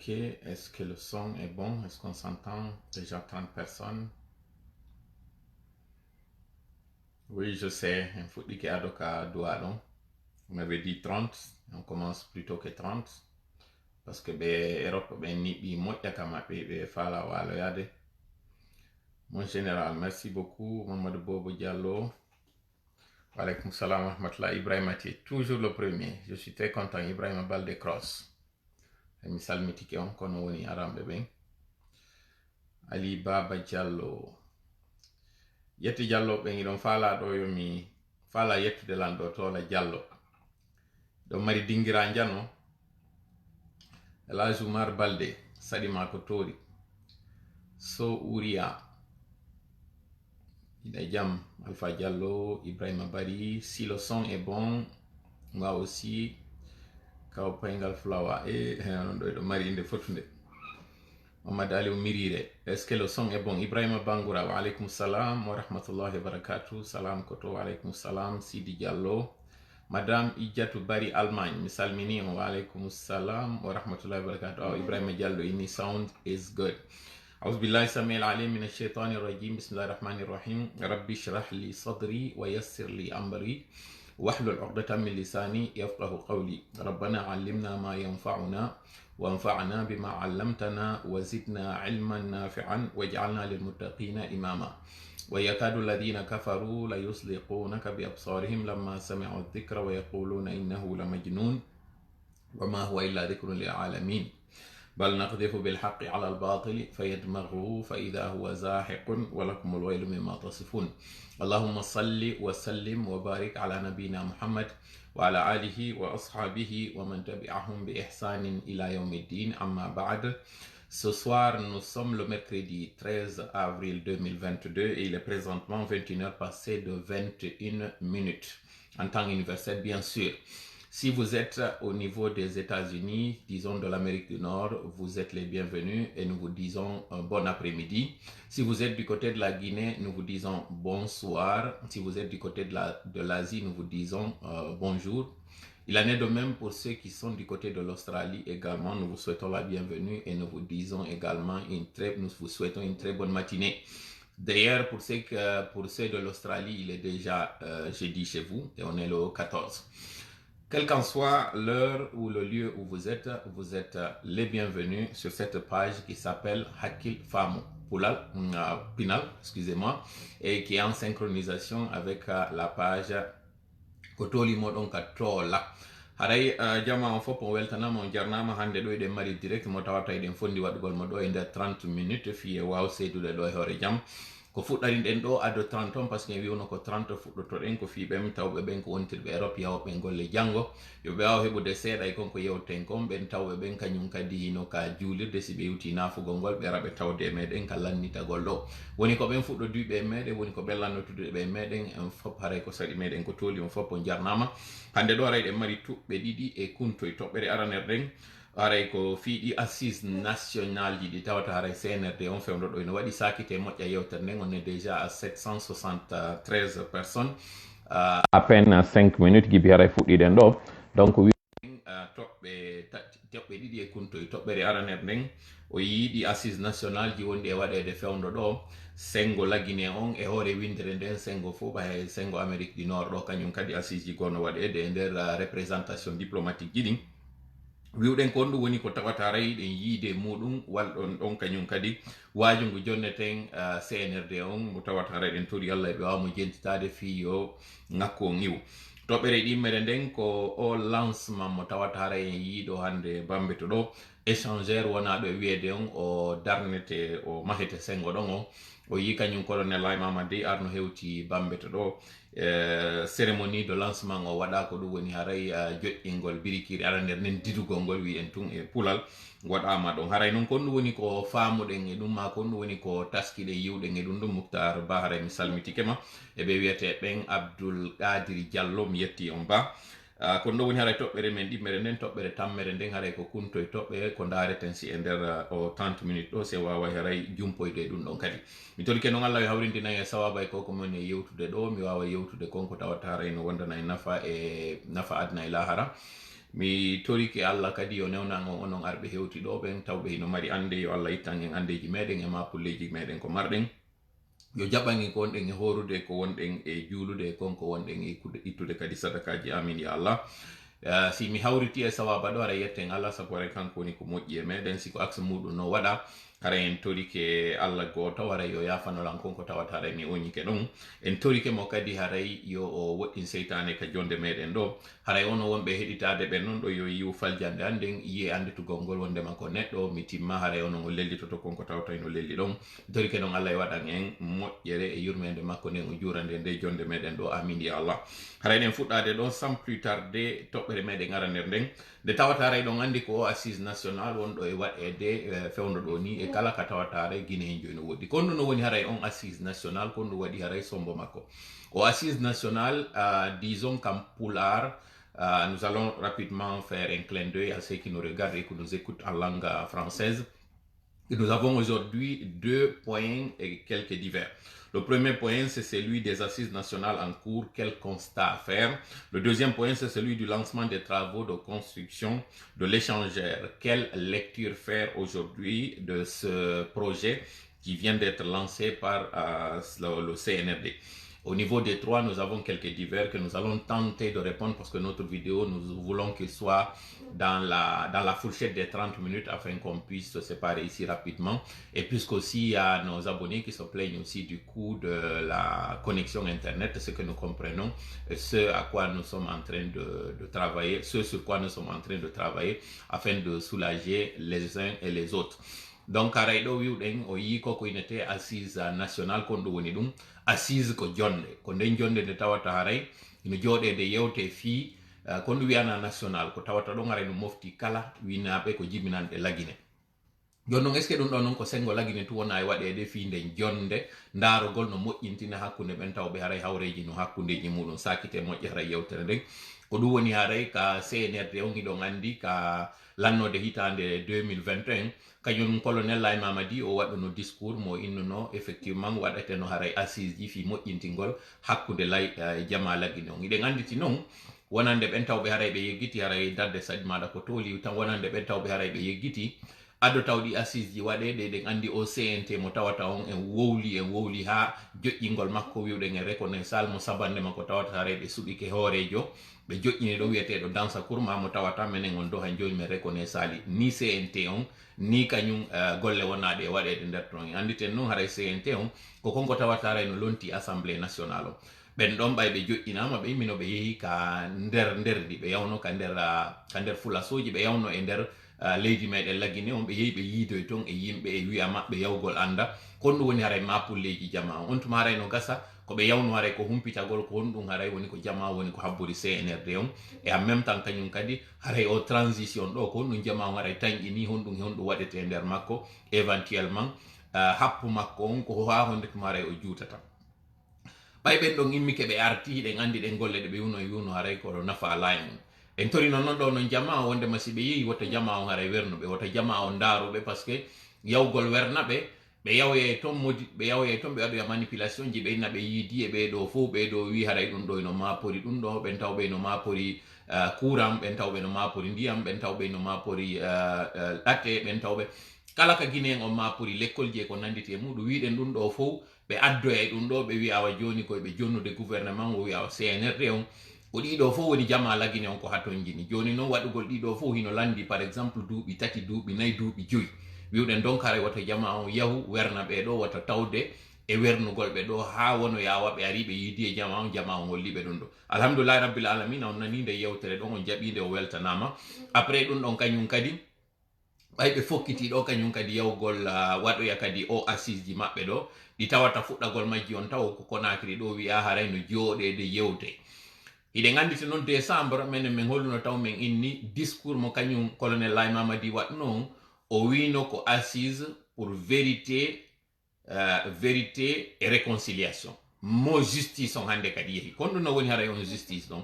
Ok, est-ce que le son est bon? Est-ce qu'on s'entend? Déjà 30 personnes. Oui, je sais, un foot qui a donc à Doualon. Vous m'avez dit 30, on commence plutôt que 30. Parce que Europe, ni bi moƴƴa ka maɓɓe ɓe fala waloyade. Mon général, merci beaucoup. Mamadou Bobo Diallo. Wa alaykoum salam wa rahmatullah. Ibrahima, tu es toujours le premier. Je suis très content. Ibrahima Balde Cross. Mi salmitike on kono woni aramɓe ɓen. Ali Baba Diallo. Yetti Diallo ɓen iɗon fala ɗo yomi fala yettude lan ɗo tola Diallo ɗo mari dingira jano Elhadji Oumar Balde saɗima ko tori so Ouria ina jam Alpha Diallo Ibrahima Bari si le son est bon moi aussi kaw paygal flawa non ɗo ɗo mari inde fotunde Mohamed Ali Mirire, est-ce que le son est bon? Ibrahima Bangoura, wa alaykoum salam wa rahmatullahi wa barakatuh. Salam koto, wa alaykoum salam. Sidi Diallo. Madame Idjatou Bari Allemagne, misalmini, wa alaykoum salam wa rahmatullahi wa barakatuh. Oh, Ibrahima Diallo, ini sound is good. أعوذ بالله السميع العليم من الشيطان الرجيم بسم الله الرحمن الرحيم ربي اشرح لي صدري ويسر لي أمري واحلل عقدة من لساني يفقه قولي ربنا علمنا ما ينفعنا وانفعنا بما علمتنا وزدنا علما نافعا واجعلنا للمتقين إماما ويكاد الذين كفروا ليصلقونك بأبصارهم لما سمعوا الذكر ويقولون إنه لمجنون وما هو إلا ذكر للعالمين بل نقذف بالحق على الباطل فيدمغه فإذا هو زاحق ولكم الويل مما تصفون اللهم صل وسلم وبارك على نبينا محمد وعلى آله وأصحابه ومن تبعهم بإحسان إلى يوم الدين أما بعد. Ce soir, nous sommes le mercredi 13 avril 2022 et il est présentement 21h passées de 21 minutes en temps universel bien sûr. Si vous êtes au niveau des États-Unis, disons de l'Amérique du Nord, vous êtes les bienvenus et nous vous disons un bon après-midi. Si vous êtes du côté de la Guinée, nous vous disons bonsoir. Si vous êtes du côté de l'Asie, nous vous disons bonjour. Il en est de même pour ceux qui sont du côté de l'Australie également. Nous vous souhaitons la bienvenue et nous vous disons également nous vous souhaitons une très bonne matinée. D'ailleurs, pour ceux de l'Australie, il est déjà jeudi chez vous et on est le 14. Quelle qu'en soit l'heure ou le lieu où vous êtes les bienvenus sur cette page qui s'appelle Hakil Famu Pinal, excusez-moi, et qui est en synchronisation avec la page Kotoli Modon Katola. Haray jama on fop on weltanama on jarnama hande ɗo eɗen mari direct mo tawata eɗen fondi waɗugol mo ɗo e nder 30 minutes fiye waw seydude ɗo e hoore jam ko fuɗɗarin ɗen ɗo ado 30 on par ce que en wiwno ko 30 fuɗɗoto ɗen ko fiɓem tawɓe ɓen ko wontirɓe Europe yawɓe golle janggo yoɓe wawa heɓude seeɗa e konko yewten kon ɓen tawɓe ɓen kañum kadi hino ka juulirde si ɓe yewti nafugol ngol ɓe raɓe tawde e meɗen ka lannitagol ɗo woni ko ɓen fuɗɗo duuɓe e meɗen woni ko ɓen lannotude ɓe meɗen en fop haray ko saɗi meɗen ko toli on fop on jarnama hande ɗo aray ɗen mari tuɓɓe ɗiɗi e kuntoye toɓɓere aranerɗen haray ko fiiɗi assise national ji ɗi tawata haray CNRD on fewdo ɗo ene waɗi sakite moƴƴa yewtere nden on est déjà à 773 personnes à peine 5 minutes gibi haray fuɗɗiɗen ɗo donc toɓɓe ɗiɗi e kuntoye toɓɓere araner nden o yiiɗi assise national ji wonɗi e waɗede fewdo ɗo sengo lagine on e hoore windere nden sengo fof ɓay sengo Amérique du Nord ɗo kañum kadi assise ji gono waɗede e nder représentation diplomatique ji ɗin wiwɗen ko on ɗum woni ko tawata haray ɗen yiide muɗum walɗon ɗon kañum kadi waajungu jonneten CNRD on mo tawata haray ɗen tori Allah ɓe wawmo jentitade fi yo ngakku o ngiwu toɓɓere ɗimmere nden ko o lancement mo tawata haray en yiiɗo hande bambe to ɗo échangeur wonaɗo e wiyede on o darnete o mahete sengo ɗon o yi kañum colonel Laymama Dey arno hewti bambe to ɗo cérémonie de lancement o waɗa ko ɗum woni haray joƴƴingol birikiri ara nder nden didugol ngol wi'en tun e pulal waɗama ɗon haray noon kon ɗum woni ko famuɗen e ɗum ma kon ɗum woni ko taskiɗe yiwɗen e ɗum ɗum Mouhtar Ba haray mi salmitike ma eɓe wiyete ɓen Abdoul Qadir Diallo mi yetti on Ba kono ɗo woni haray toɓɓere men ɗimmere nden toɓɓere tammere nden haray ko kuntoye toɓɓe ko dareten si e nder o 30 minutes ɗo se wawa haray jumpoyde ɗum ɗon kadi mi tolike noon Allah yo hawrindinayi e sawaba e koko mon e yewtude ɗo mi wawa yewtude konko tawata haray no wondana e nafa adna e lahara mi torike Allah kadi yo newnago onon arɓe hewtiɗo ɓen tawɓe hino mari ande yo Allah ittan en andeji meɗen e mapulleji meɗen ko marɗen yo jaɓangen ko wonɗen e horude ko wonɗen e juulude konko wonɗen e ittude kadi sadakaji amin ya Allah. Si mi hawriti e sawaba ɗo ara yetten Allah sabu ara kanko woni ko moƴƴi e meɗen siko axe muɗum no waɗa hara en torike Allah goto wara yo yafanolan konko tawata haray mi oñike ɗum en torike mo kadi haray yo o woɗɗin seytane ka jonde meɗen ɗo haray ono wonɓe heɗitade ɓen noon ɗo yo yiwu faljande anden yiye anditugol ngol wondema ko neɗɗo mi timma haray onon o lellitoto konko tawata eno lelli ɗon torike noon Allah e waɗan en moƴƴere e yurmede makko nden o jurande nde jonde meɗen ɗo amin ya Allah. haray en fuɗɗade ɗon sans plus tarde toɓɓere meɗen ara nder nden nde tawata haray ɗon andi ko o assise national wonɗo e waɗede fewno ɗo ni e kala ka tawata haray guine hen joni woɗɗi kon ɗum no woni haray on assise national kon ɗum waɗi haray sombo makko o assise national disons qu'en pulaar nous allons rapidement faire un clin d'œil à ceux qui nous regardent et qui nous écoutent en langue française. Et nous avons aujourd'hui 2 points et quelques divers. Le premier point, c'est celui des assises nationales en cours, quel constat à faire. Le deuxième point, c'est celui du lancement des travaux de construction de l'échangeur. Quelle lecture faire aujourd'hui de ce projet qui vient d'être lancé par le CNRD. Au niveau des 3, nous avons quelques divers que nous allons tenter de répondre parce que notre vidéo, nous voulons qu'il soit dans la fourchette des 30 minutes afin qu'on puisse se séparer ici rapidement. Et puisqu'aussi il y a nos abonnés qui se plaignent aussi du coût de la connexion Internet, ce que nous comprenons, ce à quoi nous sommes en train de travailler, ce sur quoi nous sommes en train de travailler afin de soulager les uns et les autres. Donc aray ɗo wiwɗen o yi koko inete assise national kon ɗo woni ɗum assise ko jonde ko nden jonde nde tawata haray ino jooɗede yewte fii kon ɗum wiyana national ko tawata ɗon haray no mofti kala winaɓe ko jibinanɗe lagine joni noon est ce que ɗum ɗo noon ko sengo lagine tu wona e waɗede fii nden jonde ndarogol no moƴƴintina hakkude ɓen tawɓe haray hawreji no hakkudeji muɗum sakite moƴƴe haray yewtere nden ko ɗum woni haray ka CNRD on hiɗon andi ka lannode hitande 2021 kañum colonel Laye Mamadi o waɗuno discours mo innuno effectivement waɗateno haray assise ji fi moƴƴintingol hakkude lay jama lagine on iɗen anditi noon wonande ɓen tawɓe haray ɓe yeggiti haray darde saɗi maɗa ko tooli tan wonande ɓen tawɓe haray ɓe yeggiti addo tawɗi assise ji waɗede eɗen andi o CNT mo tawata on en wowli ha joƴƴingol makko wiwɗen e reconnaissal mo sabande makko tawata haray ɓe suɓike hoorejo ɓe joƴƴini ɗo wiyeteɗo dansa courma mo tawata menen on do han joni men reconnaissali ni CNT on ni kañum golle wonaɗe e waɗede nder ton anditen noon haray CNT on ko konko tawata haray no lonti assemblée nationale o ɓen ɗon ɓay ɓe joƴƴinama ɓe immino ɓe yeehi ka nderdi ɓe yawno ka nder fulasoji ɓe yawno e nder leydi meɗen lagine on ɓe yeehi ɓe yiidoy ton e yimɓe e wiya maɓɓe yawgol anda kon ɗum woni haray mapulleji jama on tuma haray no gasa koɓe yawno haray ko humpitagol ko honɗum haray woni ko jama woni ko habbori CNRD on e en même temps kañum kadi haray o transition ɗo ko honɗum jama on haray tañƴini honɗum waɗete nder makko éventuellement happu makko on ko ha honde tuma haray o juutata ɓay ɓen ɗon immike ɓe arti ɗen andi ɗen golle ɗe ɓe yuno haray koɗo nafa laye mum en tori noon ɗo non jama o wondema si ɓe yeehi woto jama on haray wernuɓe woto jama on daaruɓe par ce que yawgol wernaɓe ɓe yawye toon ɓe yawye toon ɓe waɗoya manipulation ji ɓe inna ɓe yiidi e ɓeɗo fof ɓeɗo wi haray ɗum ɗo eno mapori ɗum ɗo ɓen taw ɓe no mapori courant ɓen taw ɓe no mapori ndiyam ɓen taw ɓe no mapori ɗatte ɓen taw ɓe kala ka guine en on mapori l'école ji e ko nanditi e muɗum wiɗen ɗum ɗo fof ɓe addoya e ɗum ɗo ɓe wi awa joni koyeɓe jonnude gouvernement o wi awa CNRD on ko ɗiɗo fof woni jama lagine on ko haton jini joni noon waɗugol ɗiɗo fof hino landi par exemple duuɓi tati duuɓi nayyi duuɓi joyi wiwɗen donc haray wata jama on yahu werna ɓeɗo wata tawde e wernugol ɓe ɗo ha wono yawa ɓe ari ɓe yiidi e jama on holliɓe ɗum ɗo alhamdoulillahi rabbil alamina on nani nde yewtere ɗon on jaɓide o weltanama après ɗum ɗon kañum kadi ɓay ɓe fokkiti ɗo kañum kadi yawgol waɗoya kadi o assise ji maɓɓe ɗo ɗi tawata fuɗɗagol majji on taw ko Conakry ɗo wiya haray no jooɗede yewte iɗen anditi noon décembre minen min holluno taw min inni discours mo kañum colonel Laye Mamadi waɗno on o wino ko assise pour vérité et réconciliation mo justice on hande kadi yehi kon ɗum no woni haray on justice ɗon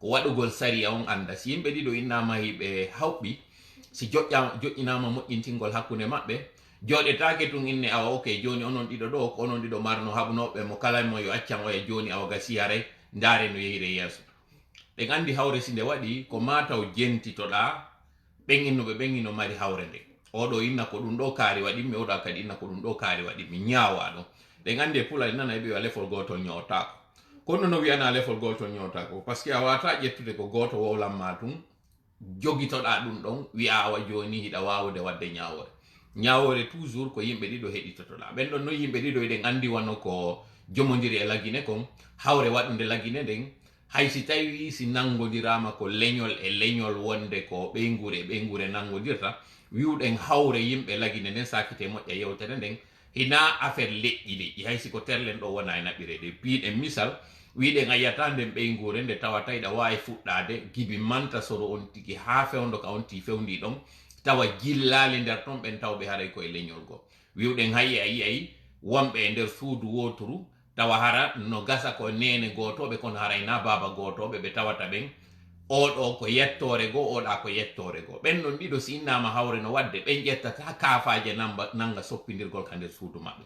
ko waɗugol sariya on anda si yimɓe ɗiɗo innama hiɓe hawɓi si joƴƴinama moƴƴintingol hakkude maɓɓe joɗetake tun inne awa ok joni onon ɗiɗo ɗo ko onon ɗiɗo marno haɓnoɓe mo kala mo yo accan oya joni awa gasi haray ndaare no yeyire yeeso ɗen andi hawre si nde waɗi ko mataw jentitoɗa ɓen innoɓe ɓen ino mari hawre nde oɗo inna ko ɗum ɗo kaari waɗimmi oɗa kadi inna ko ɗum ɗo kaari waɗimmi ñaawa ɗon ɗen andi e pula nana ɓe wiya lefol gotol ñootako kono no wiyana lefol gotol ñootako par ce que a wata ƴettude ko goto wowlanma tun jogitoɗa ɗum ɗon wiya awa joni hiɗa wawude wadde ñawore toujours ko yimɓe ɗiɗo heɗitotoɗa ɓen ɗon no yimɓe ɗiɗo eɗen andi wano ko jomodiri e lagine kon hawre waɗude lagine nden hay si tawi si nangodirama ko leñol e leñol wonde ko ɓeygure nangodirta wiwɗen hawre yimɓe lagine nden sakite moƴƴa yewtere nden hina affaire leƴƴi hay siko terlen ɗo wona e naɓirede piiɗen misal wiɗen a yiyata nden ɓeygure nde tawata iɗa wawi fuɗɗade gibi manta soro on tigi ha fewdo ka on ti fewndi ɗon tawa jillali nder ton ɓen tawɓe haray koye leñol go wiwɗen hayye a yiyay wonɓe e nder suudu woturu tawa hara no gasa ko nene gotoɓe kono harayna baba gotoɓe ɓe tawata ɓen oɗo ko yettore go oɗa ko yettore go ɓen ɗon ɗiɗo si innama hawre no wadde ɓen ƴettata kafaje nanga soppidirgol ka nder suudu maɓɓe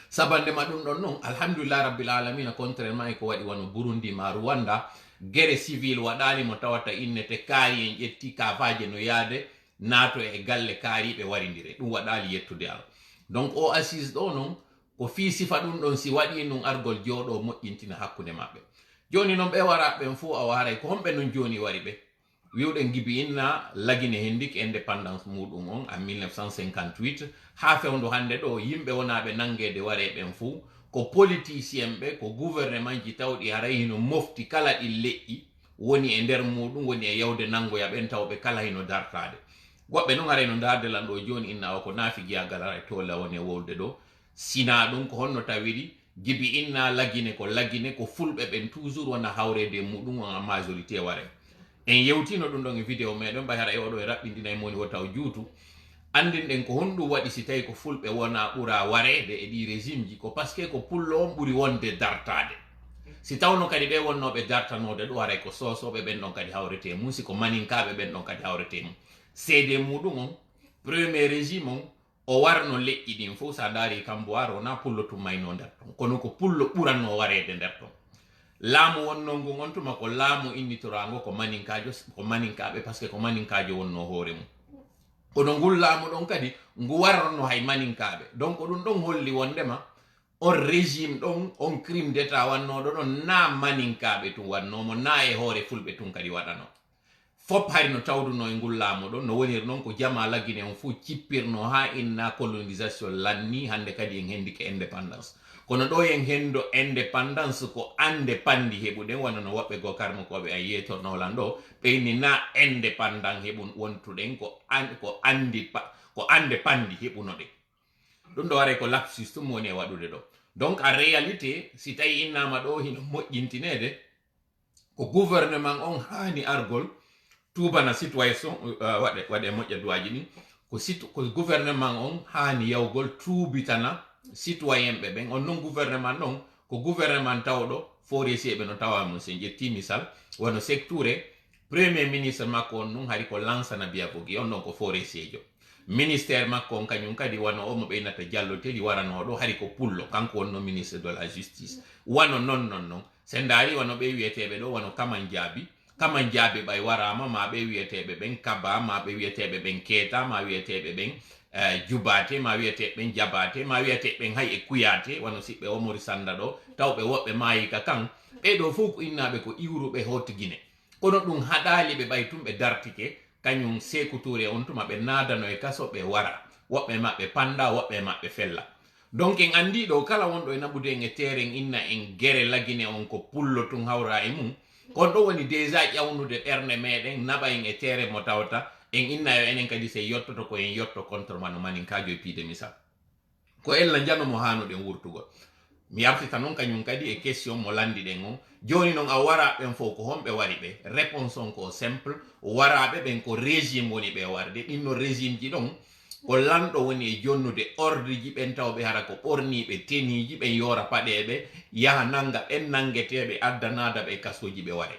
sabande ma ɗum ɗon noon alhamdulillah rabbil alamina contrairement e ko waɗi wano Burundi ma Rwanda guerre civil waɗali mo tawata innete kaari en ƴetti kafaje no yaade naato e galle kaariɓe warindire ɗum waɗali yettude Allah donc o assise ɗo noon ko fi sifa ɗum ɗon si waɗi nun argol jooɗo moƴƴintina hakkude maɓɓe joni noon ɓe wara ɓen fo a waray ko homɓe non joni wari ɓe wiwɗen gibi inna lagine hendik indépendance muɗum on en 1958 ha fewndo hande ɗo yimɓe wonaɓe nangede ware ɓen fo ko politicien ɓe ko gouvernement ji tawɗi haray hino mofti kala ɗi leƴƴi woni e nder muɗum woni e yawde nangoya ɓen tawɓe kala hino dartade goɓɓe noon haray no dardelan ɗo joni inna o ko naafi giyagal haray tola woni e wolde ɗo sina ɗum ko honno tawiri gibi inna lagine ko fulɓe ɓen toujours wona hawrede muɗum en majorité ware en yewtino ɗum ɗon e vidéo meɗen ɓay hara e oɗo e raɓɓindina e moni wotaw juutu andinɗen ko honɗum waɗi si tawi ko fulɓe wona ɓura warede e ɗi régime ji ko par ce que ko pullo on ɓuri wonde dartade si tawno kadi ɓe wonnoɓe dartanode ɗo haray ko sosoɓe ɓen ɗon kadi hawrete mum siko maninkaɓe ɓen ɗon kadi hawrete mum seede muɗum on premier régime on o warno leƴƴi ɗin fof sa daari kamboire wona pullo tummayno nder ton kono ko pullo ɓuranno warede nder ton laamu wonno ngu on tuma ko laamu innitorango ko maninkaɓe par ce que ko maninkajo wonno hoore mum kono ngol laamu ɗon kadi ngu warno hay maninkaɓe donc ɗum ɗon holli wondema on régime ɗon on crime d'état wannoɗo ɗon na maninkaɓe tum wannomo na e hoore fulɓe tum kadi waɗano fop hari no tawduno e ngol laamu ɗon no woniri noon ko jama laggine on fuu cippirno ha inna colonisation lanni hande kadi en hendike indépendance kono ɗo en hendo indépendance ko ande pandi heɓuɗen wona no woɓɓe go karmo koɓe a yetornolan ɗo ɓeyni na indépendant heɓun wontuɗen ko ande pandi heɓunoɗen ɗum ɗo waray ko lapsus tum woni e waɗude ɗo donc en réalité si tawi innama ɗo hino moƴƴintinede ko gouvernement on hani argol tubana situation waɗe moƴƴa duwaji ɗin ko gouvernement on hani yawgol tuubitana citoyen ɓe ɓen on non gouvernement ɗon ko gouvernement tawɗo forestier ɓe no tawamum sen ƴetti misal wono secture premier ministre makko on nun hari ko lansana biyabogi on ɗon ko forestier jo ministère makko on kañum kadi wano omo ɓeynata jalloteli waranoɗo hari ko pullo kanko wonno ministre de la justice wano non sen daari wano ɓe wiyeteɓe ɗo wano kaman jaabi ɓay warama ma ɓe wiyeteɓe ɓen kaba ma ɓe wiyeteɓe ɓen keeta ma wiyeteɓe ɓen jubate ma wiyeteɓe ɓen jabate ma wiyeteɓe ɓen hay e kuyate wano siɓɓe omori sanda ɗo tawɓe woɓɓe mayika kan ɓeɗo fof ko innaɓe ko iwruɓe hotiguine kono ɗum haɗali ɓe ɓay tum ɓe dartike kañum Sékou Touré on tuma ɓe naadano e kaso ɓe wara woɓɓe maɓɓe panda woɓɓe maɓɓe fella donc en andi ɗo kala wonɗo e naɓude en e teren inna en guere lagine on ko pullo tun hawra e mum kon ɗo woni déjà ƴawnude ɓernde meɗen naɓa en e tere mo tawta en inna yo enen kadi se yottoto ko en yotto contre mano maninkajo e piide misal ko ella janomo hanuɗen wurtugol mi yartita noon kañum kadi e question mo landiɗen on joni noon a waraɓen fof ko homɓe wari ɓe réponse on ko simple waraɓe ɓen ko régime woni ɓe warde ɗinno régime ji ɗon ko lanɗo woni e jonnude ordre ji ɓen tawɓe hara ko ɓorniɓe teniji ɓen yora paɗeɓe yaha nanga ɓen nangueteɓe addanadaɓe e kasoji ɓe ware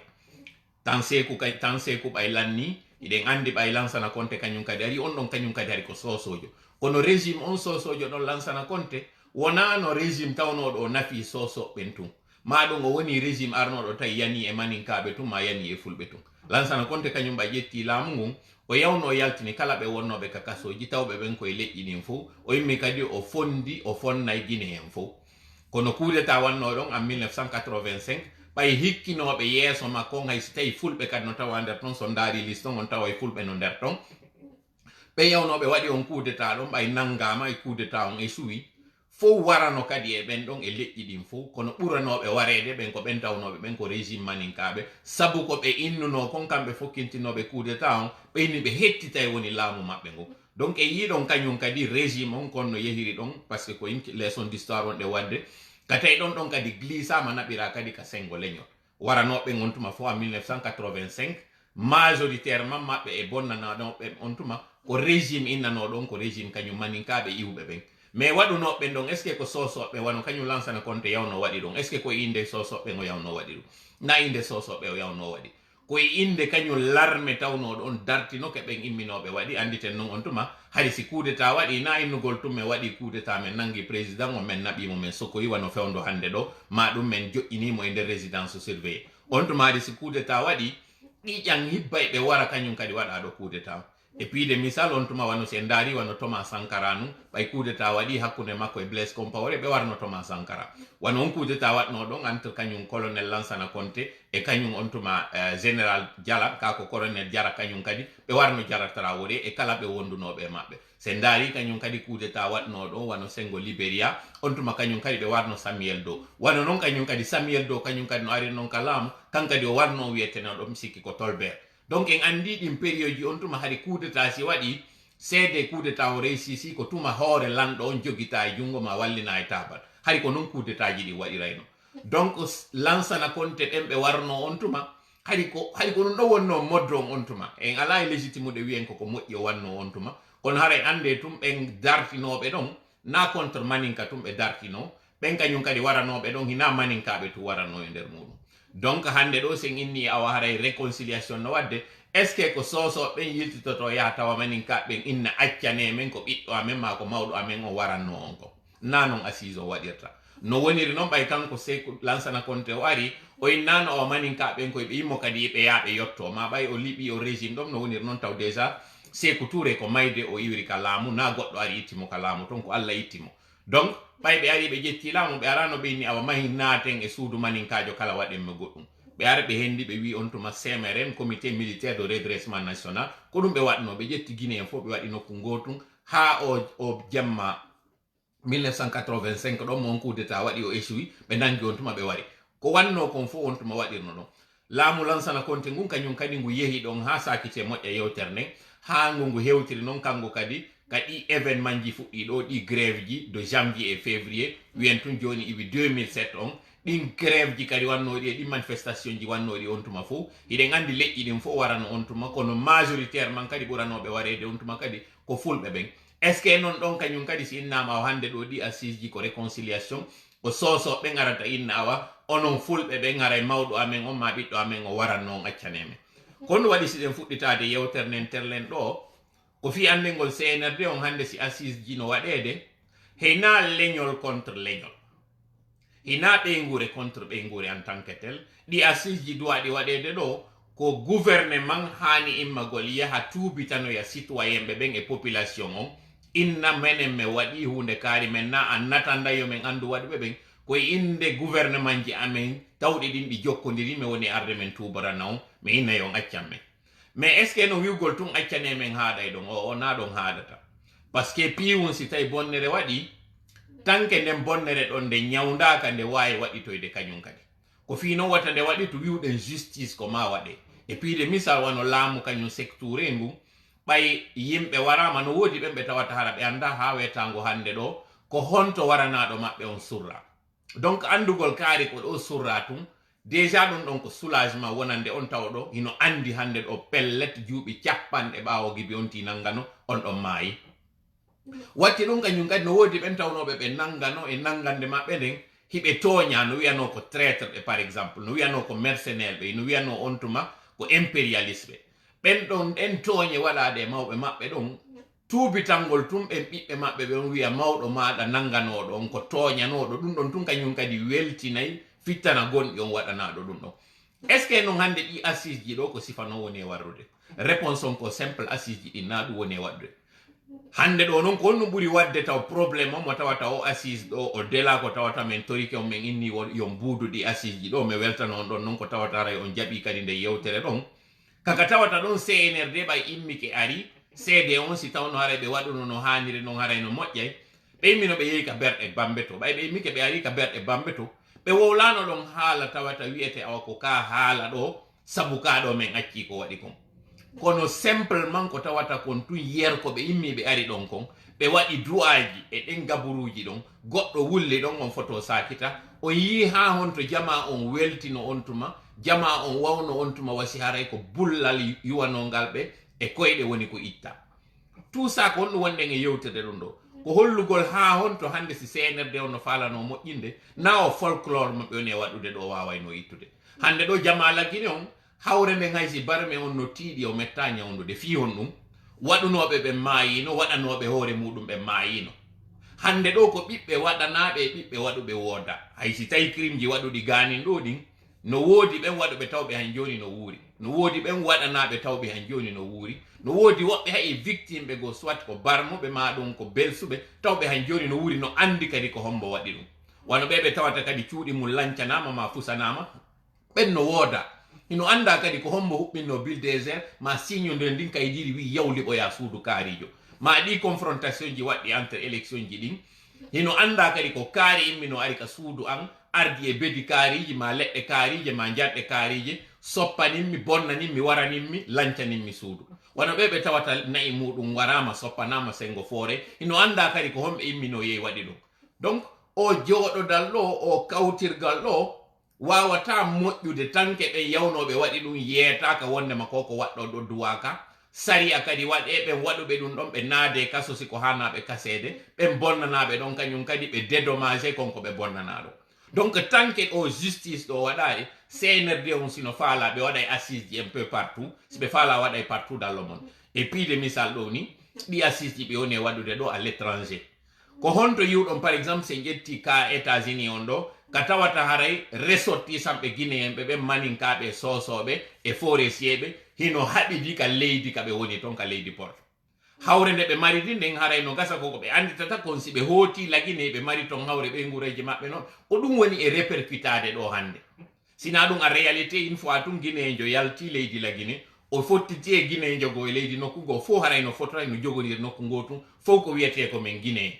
tan seku ɓay lanni iɗen andi ɓay lansana konte kañum kadi ari on ɗon kañum kadi ari ko sosojo kono régime on sosojo ɗon lansana konte wona no régime tawnoɗo o nafi sosoɓen tun ma ɗum o woni régime arnoɗo tawi yani e maninkaɓe tun ma yani e fulɓe tun. Lansana Conté kañum ɓa ƴetti laamu ngun o yawno yaltini kala ɓe wonnoɓe ka kasoji tawɓe ɓen koye leƴƴi ɗin fo o yimmi kadi o fondi o fonnay Guinée en fo kono coup d'état wanno ɗon en 1985 ɓay hikkinoɓe yeeso makko hay so tawi fulɓe kadi no tawa nder ton so ndaari liste on tawa e fulɓe no nder ton ɓe yawnoɓe waɗi on coup d'état ɗon ɓay nanngama e coup d'état on échoui fo warano kadi e ɓen ɗon e leƴƴi ɗin fo kono ɓuranoɓe warede ɓen ko ɓen tawnoɓe ɓen ko régime maninkaɓe sabu ko ɓe innuno kon kamɓe fokkintinoɓe coup d'état on ɓeyni ɓe hettitay woni laamu maɓɓe ngo donc e yiɗon kañum kadi régime on konno yehiri ɗon par ce que ko leçon d'histoire on ɗe wadde ka tawi ɗon kadi glissama naɓira kadi ka sengo leñol waranoɓe on tuma fo en 1985 majoritairement maɓɓe e bonnanaɗoɓe on tuma ko régime innano ɗon ko régime kañum maninkaɓe iwɓe ɓen mais waɗunoɓe ɗon est ce que ko sosoɓe wano kañum Lansana Conté yawno waɗi ɗum est ce que koye inde sosoɓe o yawno waɗi ɗum na inde sosoɓe o yawno waɗi koye inde kañum larme tawnoɗo on dartino ke ɓen imminoɓe waɗi anditen noon on tuma hay si coup d'état waɗi na innugol tum men waɗi coup d'état men nangi président o men naɓimo men sokoyi wano fewndo hande ɗo ma ɗum men joƴƴinimo e nder résidence surveillé on tuma hade si coup d'état waɗi ɗiƴan hibbay ɓe wara kañum kadi waɗa ɗo coup d'état et puis de misal on tuma wano se ndaari wano Thomas Sankara nu ɓay coup d'état waɗi hakkunde makko e Blaise Compaoré ɓe warno Thomas Sankara wano on coup d'état waɗno ɗon entre kañum colonel Lansana Conté e kañum on tuma général Diala kako colonel Diara kañum kadi ɓe warno Diara Traoré e kala ɓe wondunoɓe maɓɓe se ndaari kañum kadi coup d'état waɗno ɗon wano Sengo Libéria on tuma kañum kadi ɓe warno Samuel Doe wano noon kañum kadi Samuel Doe kañum kadi no ari noon ka laamu kan kadi o warno wiyeteno ɗum sikki ko Tolbert donc en andi ɗin période ji on tuma hari coup d'état si waɗi seede coup d'état o réussisi ko tuma hoore lanɗo on jogita e jungo ma wallina e tabal hari ko noon coup d'état ji ɗi waɗirayno donc Lansana Conté ɗen ɓe warno on tuma hari ko ɗum ɗo wonno moddo on tuma en ala e légitime ɗe wiyen koko moƴƴi o wanno on tuma kono haray ande tum ɓen dartinoɓe ɗon na contre maninka tum ɓe dartino ɓen kañum kadi waranoɓe ɗon hina maninkaɓe tu warano e nder muɗum donc hande ɗo sen inni awa haray réconciliation no wadde est ce que ko sosoɓen yiltitoto yaha tawa maninkaɓen inna accane men ko ɓiɗɗo amen ma ko mawɗo amen o waranno on ko na noon assise o waɗirta no woniri noon ɓay kanko Sékou Lansana Conté o ari o innano o maninkaɓen koye ɓe yimmo kadi ɓe yaaɓe yetto ma ɓay o liɓi o régime ɗon no woniri noon taw déjà Sékou Touré ko mayde o iwri ka laamu na goɗɗo ari ittimo ka laamu ton ko Allah ittimo donc ɓay ɓe ari ɓe ƴetti laamu ɓe arano ɓe inni awa mahi naaten e suudu maninkajo kala waɗenme goɗɗum ɓe ara ɓe hendi ɓe wi on tuma CMRN comité militaire de redressement national ko ɗum ɓe waɗno ɓe ƴetti Guinée en fof ɓe waɗi nokku gotum ha o jamma 1985 ɗon mo on coup d'état waɗi o échoui ɓe nangi on tuma ɓe wari ko wanno kon fof on tuma waɗirno ɗon laamu Lansana Conté ngun kañum kadi ngu yeehi ɗon ha sakite moƴƴa yewtere nden ha ngu hewtiri noon kanko kadi ɗi événement ji fuɗɗi ɗo ɗi grève ji de janvier et février wiyen tun joni iwi 2007 on ɗin grève ji kadi wannoɗi e ɗi manifestation ji wannoɗi on tuma fof hiɗen andi leƴƴi ɗin fof warano on tuma kono majoritairement kadi ɓuranoɓe warede on tuma kadi ko fulɓe ɓen est ce que non ɗon kañum kadi si innama awa hande ɗo ɗi assise ji ko réconciliation ko sosoɓe garata inna awa onon fulɓe ɓe gara e mawɗo amen on ma ɓiɗɗo amen o waranno on accaneme kono waɗi si ɗen fuɗɗitade yewtere nden terlen ɗo ko fi andengol CNRD on hande si assise ji no waɗede heyna leñol contre leñol hina ɓeygure contre ɓeygure en tant que tel ɗi assise ji duwaɗi waɗede ɗo ko gouvernement hani immagol yaha tuubitanoya citoyen ɓe ɓen e population on inna menen me waɗi hunde kaari men na an natandayo men andu waɗɓe ɓen koye inde gouvernement ji amen tawɗi ɗin ɗi jokkodiri mi woni arde men tubarana on mi inna yon accan men mais est ce que no wiwgol tun accane men haaɗay ɗon o na ɗon haadata par ce que piwum si tawi bonnere waɗi tanke nden bonnere ɗon nde ñawdaka nde wawi waɗitoyde kañum kadi ko fi noon watta nde waɗi to wiwɗen justice ko ma waɗe et puis de misal wano laamu kañum sectoure ngu ɓay yimɓe warama no woodi ɓen ɓe tawata hara ɓe anda ha wetango hande ɗo ko honto waranaɗo maɓɓe on surra donc andugol kaari ko ɗo surra tun déjà ɗum ɗon ko soulagement wonande on tawa ɗo hino andi hande ɗo pellet juuɓi capanɗe ɓaawo gibi on ti nangano on ɗon maayi watti ɗum kañum kadi no woodi ɓen tawnoɓe ɓe nangano e nangande maɓɓe nden hiɓe tooña no wiyano ko traître ɓe par exemple no wiyano ko mercenaire ɓe no wiyano on tuma ko impérialiste ɓen ɗon ɗen tooñe waɗaɗe mawɓe maɓɓe ɗon tuubitangol tum ɓen ɓiɓɓe maɓɓe ɓe on wiya mawɗo maɗa nanganoɗo on ko tooñanoɗo ɗum ɗon tun kañum kadi weltinayi fittana gon yon waɗanaɗo ɗum ɗon. est ce que non hande ɗi assise ji ɗo ko sifano woni e warrude? Réponse on ko simple, assise ji ɗi na ɗum woni e waɗude. Hande ɗo non ko honɗum ɓuri wadde taw probléme o mo tawata o assise ɗo o dela ko tawata men torike on men inni yon mbuuduɗi assise ji ɗo mi weltano on ɗon non ko tawata ray on jaɓi kadi nde yewtere ɗon kaka tawata ɗon CNRD ɓay immike ari seede on si tawno haray ɓe waɗuno no haniri non haray no moƴƴay ɓe immino ɓe yehi ka berɗe bambe to ɓay ɓe immike ɓe ari ka berɗe bambe to ɓe wowlano ɗon haala tawata wiyete awa ko ka haala ɗo sabu ka ɗo men acci ko waɗi kon kono simplement ko tawata kon tun yer ko ɓe immi ɓe ari ɗon kon ɓe waɗi du'aji e ɗen gaburuji ɗon goɗɗo wulli ɗon on foto sakita on yi ha honto jama on weltino on tuma jama on wawno on tuma wasi haray ko bullal yuwanongal ɓe e koyɗe woni ko itta tout ça ko honɗum wonɗen e yewtere ɗum ɗo ko hollugol ha honto hande si CNRD on no falano moƴƴinde na o folklore maɓɓe on e waɗude ɗo wawayno ittude hande ɗo jama laggine on hawre nde haysi barme on no tiiɗi o metta ñawdude fi on ɗum waɗunoɓe ɓe maayino waɗanoɓe hoore muɗum ɓe maayino hande ɗo ko ɓiɓɓe waɗanaɓe e ɓiɓɓe waɗuɓe wooda haysi tawi crime ji waɗuɗi ganin ɗo ɗin no woodi ɓen waɗuɓe tawɓe han joni no wuuri no woodi ɓen waɗanaɓe tawɓe han joni no wuuri no woodi woɓɓe hay victime ɓe go soit ko barmuɓe ma ɗum ko belsuɓe tawɓe han joni no wuuri no andi kadi ko hombo waɗi ɗum wano ɓe tawata kadi cuuɗi mum lancanama ma fusanama ɓen no wooda ino anda kadi ko hombo huɓɓinno bulldozer ma signe nder ndin kay jiɗi wi yawliɓoya suudu kaarijo ma ɗi confrontation ji waɗɗi entre élection ji ɗin hino anda kadi ko kaari immino ari ka suudu an ardi e bedi kaariji ma leɗɗe kaarije ma jarɗe kaarije soppaninmi bonnaninmi waraninmi lancaninmi suudu wano ɓe tawata nayi muɗum warama soppanama sengo foore hino anda kadi ko homɓe immino yehi waɗi ɗum donc o jooɗodal ɗo o kawtirgal ɗo wawata moƴƴude tanke ɓe yawnoɓe waɗi ɗum yeetaka wondema koko waɗɗo ɗo duwaka sariya kadi waɗe ɓen waɗuɓe ɗum ɗon ɓe naade kaso siko hanaɓe kasede ɓen bonnanaɓe ɗon kañum kadi ɓe dédommagé konko ɓe bonnanaɗo donc tanke o justice ɗo waɗai CNRD on sino faala ɓe waɗay assise ji un peu partout si ɓe faala waɗay partout dans le monde et puis de misal ɗo ni ɗi assise ji ɓe woni waɗude ɗo à l'étranger ko honto yiwɗon par exemple se ƴetti ka États-Unis on ɗo ka tawata haray ressortisanɓe guinéenɓe ɓe maninkaɓe sosoɓe e forestier hino haɓidi ka leydi ka ɓe woni toon ka leydi porto hawre nde ɓe mari ɗi nden haray no gasa koko ɓe anditata kon si ɓe hooti lagine ɓe mari toon hawre ɓe gureji maɓɓe noon ko ɗum woni e répercutade ɗo hande sina ɗum a réalité une fois tun guinéjo yalti leydi lagine o fottiti e guinéjo go e leydi nokku go fo haray no fotoray no jogodir nokku go tun fof ko wiyete ko men guiné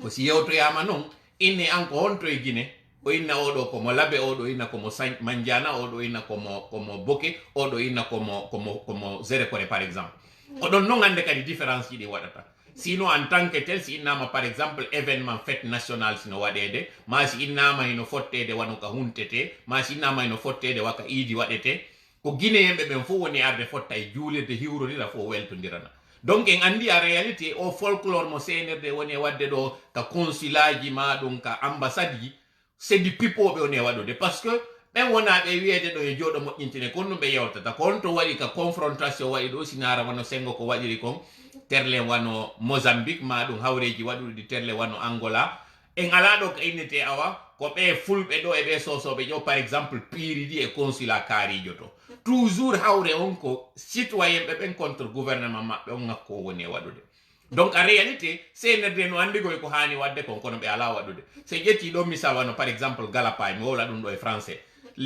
ko si yewtoyama noon inne an ko honto e Guinée o inna oɗo komo labe oɗo inna komo mandiana oɗo inna komo boke oɗo inna komo zerekore par exemple oɗon non ande kadi différence ji ɗi waɗata sinon en tant que tel si innama par exemple événement fête nationale sino waɗede ma si innama hino fottede wano ka huntete ma si innama hino fottede waka iidi waɗete ko guinéenɓe ɓen fof woni arde fotta e juulirde hiwrodira fof weltodirana donc en andi a réalité o folklore mo CNRD woni e wadde ɗo ka consulat ji ma ɗum ka ambassade ji c'est du pipoɓe woni e waɗude par ce que ɓen wona ɓe wiyede ɗo e jooɗo moƴƴintine kon ɗum ɓe yewtata ko honto waɗi ka confrontation waɗi ɗo sinara wano sengo ko waɗiri kon terle wano Mozambique ma ɗum hawreji waɗuɗi terle wano Angola en ala ɗo ka innete awa ko ɓe fulɓe ɗo e ɓe sosoɓe ƴo par exemple piiriɗi e consulat kaarijo to toujours hawre on ko citoyen ɓe ɓen contre gouvernement maɓɓe on ngakko woni e waɗude donc en réalité CNRD no andigoy ko hani wadde kon kono ɓe ala waɗude se ƴetti ɗo misal wano par exemple Galapay mi wowla ɗum ɗo e français